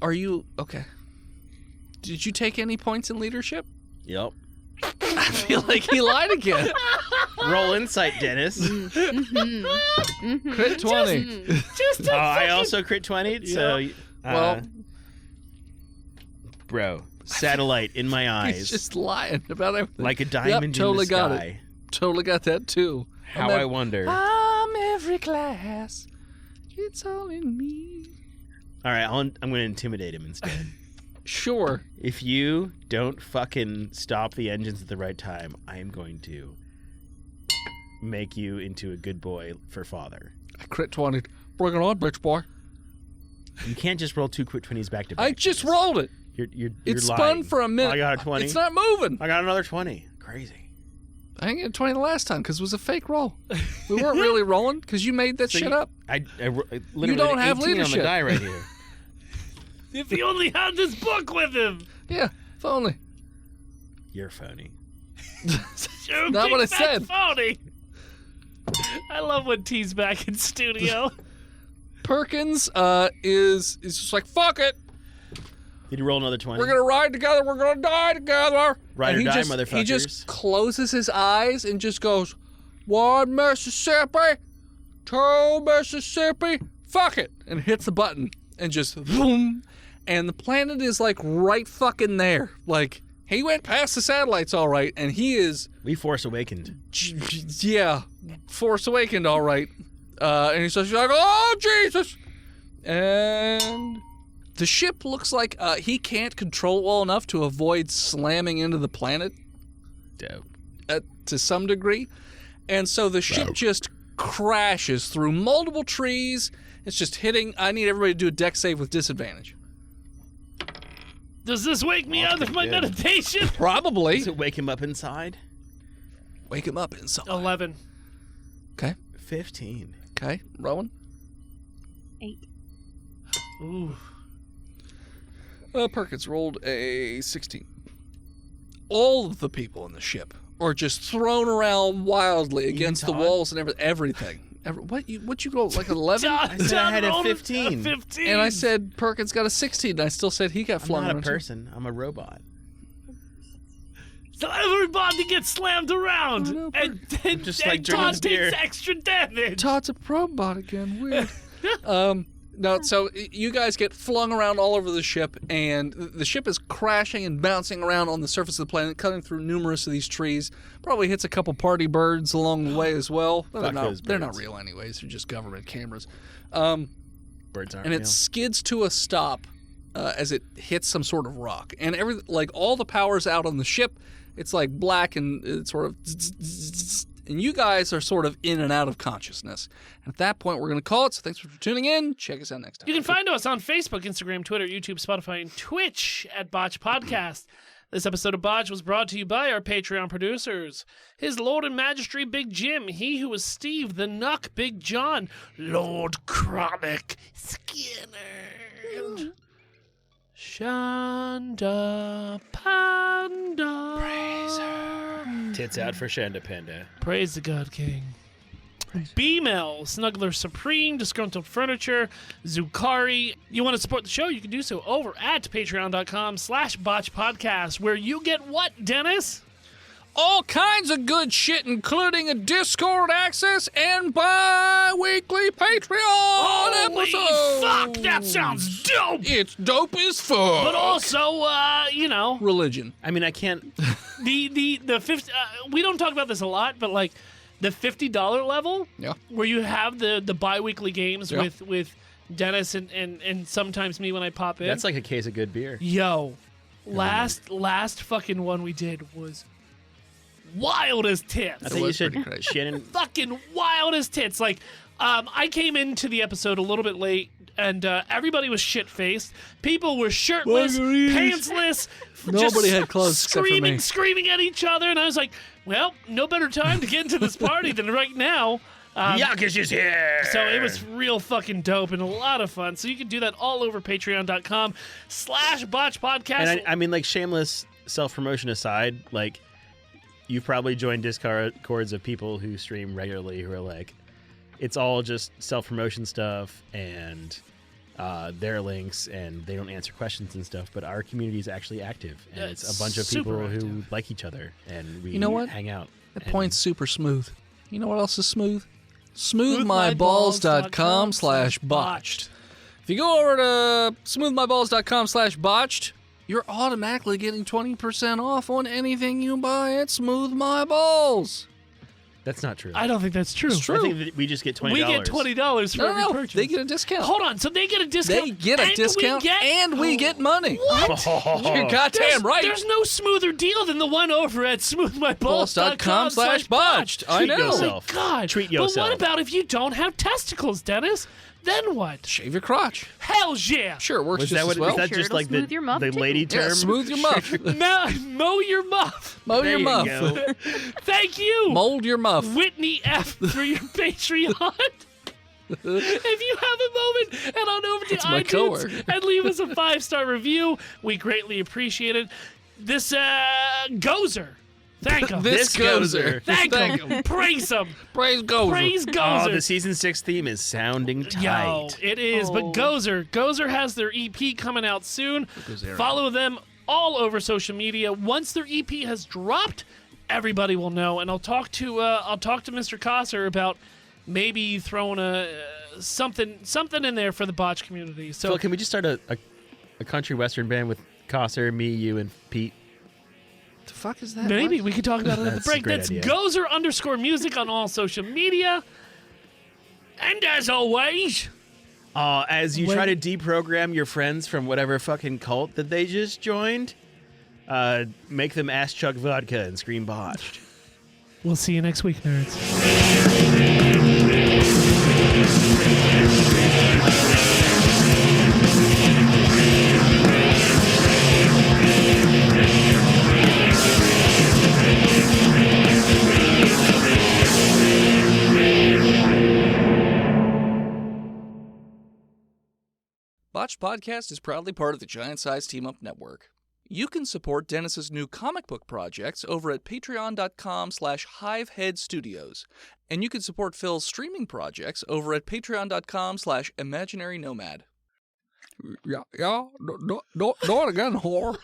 Are you okay? Did you take any points in leadership? Yep. I feel like he lied again. Roll insight, Dennis. Crit 20. Just I also crit 20, so... Well- Bro, satellite in my eyes. He's just lying about everything. Like a diamond totally in the got sky. it. Totally got that too. How I wonder. I'm every class. It's all in me. All right, I'm going to intimidate him instead. Sure. If you don't fucking stop the engines at the right time, I am going to make you into a good boy for Father. I crit 20. Bring it on, bitch boy. You can't just roll 2 quick 20s back to back. I just rolled it. You're It spun lying. for a minute. I got a 20. It's not moving. I got another 20. Crazy. I didn't get a 20 the last time because it was a fake roll. We weren't really rolling because you made that shit up. I literally don't have an 18 leadership. on the die right here. If he only had this book with him. Yeah, if only. You're phony. Not what I said. Phony. I love when T's back in studio. Perkins is just like, fuck it. Did you roll another 20? We're going to ride together. We're going to die together. Ride And or die, He motherfuckers. just closes his eyes and just goes, 1 Mississippi, 2 Mississippi, fuck it. And hits the button and just boom. And the planet is like right fucking there. Like, he went past the satellites all right. And he is, We Force Awakened. yeah, Force Awakened all right. And he's just like, oh, Jesus. And the ship looks like he can't control it well enough to avoid slamming into the planet. Dope. To some degree. And so the ship just crashes through multiple trees. It's just hitting. I need everybody to do a deck save with disadvantage. Does this wake me out of my meditation? Probably. Does it wake him up inside? Wake him up inside. 11. Okay. 15. Okay, Rowan. 8. Ooh. Perkins rolled a 16. All of the people in the ship are just thrown around wildly against the walls and everything. What you roll, like 11? I said I had a 15. 15. And I said Perkins got a 16, and I still said he got flung I'm not around a person. I'm a robot. So everybody gets slammed around, know, and then just like drinking Todd beer. takes extra damage. Todd's a robot again. Weird. No, so you guys get flung around all over the ship, and the ship is crashing and bouncing around on the surface of the planet, cutting through numerous of these trees. Probably hits a couple party birds along the way as well. Fuck those They're not birds. real anyways. They're just government cameras. Birds aren't And it real. skids to a stop as it hits some sort of rock. And all the power's out on the ship. It's like black and it's sort of... And you guys are sort of in and out of consciousness. And at that point, we're going to call it. So thanks for tuning in. Check us out next time. You can find us on Facebook, Instagram, Twitter, YouTube, Spotify, and Twitch at Botched Podcast. This episode of Botched was brought to you by our Patreon producers. His Lord and Majesty Big Jim, he who was Steve the Nuck Big John, Lord Chronic Skinner, Shanda Panda. Praise her. Tits out for Shanda Panda. Praise the God King. B-Mel, Snuggler Supreme, Disgruntled Furniture, Zukari. You want to support the show? You can do so over at patreon.com/botchpodcast, where you get what, Dennis? All kinds of good shit, including a Discord access and bi-weekly Patreon Holy episodes. fuck, that sounds dope! It's dope as fuck. But also, religion. I mean, I can't. the 50, we don't talk about this a lot, but like the $50 level, Yeah. where you have the bi-weekly games Yeah. with Dennis and sometimes me when I pop in. That's like a case of good beer. Yo, last fucking one we did was wild as tits. I think you was should, pretty crazy. Shannon. Fucking wild as tits. Like, I came into the episode a little bit late, and everybody was shit-faced. People were shirtless, pantsless. Nobody had clothes except for me. Screaming at each other, and I was like, well, no better time to get into this party than right now. Yokkish is here. So it was real fucking dope and a lot of fun. So you can do that all over patreon.com/botchpodcast. And I mean, like, shameless self-promotion aside, like, you've probably joined Discords of people who stream regularly who are like, it's all just self-promotion stuff and their links, and they don't answer questions and stuff, but our community is actually active, and Yeah, it's a bunch of super people who active. like each other, and we You know what? hang out. That And point's super smooth. You know what else is smooth? Smoothmyballs.com/botched. If you go over to smoothmyballs.com/botched, you're automatically getting 20% off on anything you buy at Smooth My Balls. That's not true. I don't think that's true. It's true. I think that we just get $20. We get $20 for every No, purchase. they get a discount. Hold on, so they get a discount. They get a and discount, we get, and we get money. What? You're goddamn right. There's no smoother deal than the one over at smoothmyballs.com/botched. I Treat know. yourself. Oh my God. Treat But yourself. what about if you don't have testicles, Dennis? Then what? Shave your crotch. Hell yeah. Sure, works Was just that what? as well. Is that Sure, just it'll like smooth your muff, the too. lady Yeah, term? smooth your muff. Mow your muff. Mow There your you muff. go. Thank you. Mold your muff. Whitney F for your Patreon. If you have a moment, head on over to That's my iTunes coworker. and leave us a 5-star review. We greatly appreciate it. This Gozer. Thank him. This Gozer. Thank him. Praise him. Praise Gozer. Praise Oh, Gozer. the season 6 theme is sounding tight. Yo, it is. But Gozer has their EP coming out soon. Follow them all over social media. Once their EP has dropped, everybody will know. And I'll talk to Mr. Kosser about maybe throwing something in there for the botch community. So Phil, can we just start a country western band with Kosser, me, you, and Pete? The fuck is that? maybe we could talk about it at the That's a break. great That's idea. Gozer_music on all social media. And as always, As you try to deprogram your friends from whatever fucking cult that they just joined, make them ass chug vodka and scream botched. we'll see you next week, nerds. Botched podcast is proudly part of the Giant Size Team Up Network. You can support Dennis's new comic book projects over at patreon.com/hiveheadstudios. And you can support Phil's streaming projects over at patreon.com/imaginarynomad. Yeah, do it again, whore.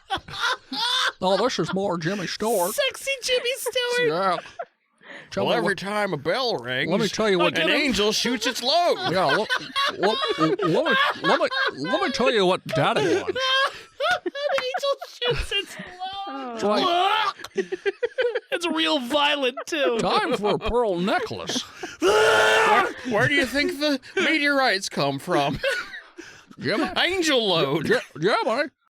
Oh, this is more Jimmy Stewart. Sexy Jimmy Stewart. Yeah. Tell me Every time a bell rings, let me tell you what an angel shoots its load. Yeah, let me tell you what Daddy wants. An angel shoots its load. That's right. It's real violent, too. Time for a pearl necklace. Where do you think the meteorites come from? Jimmy? Angel load. Jimmy?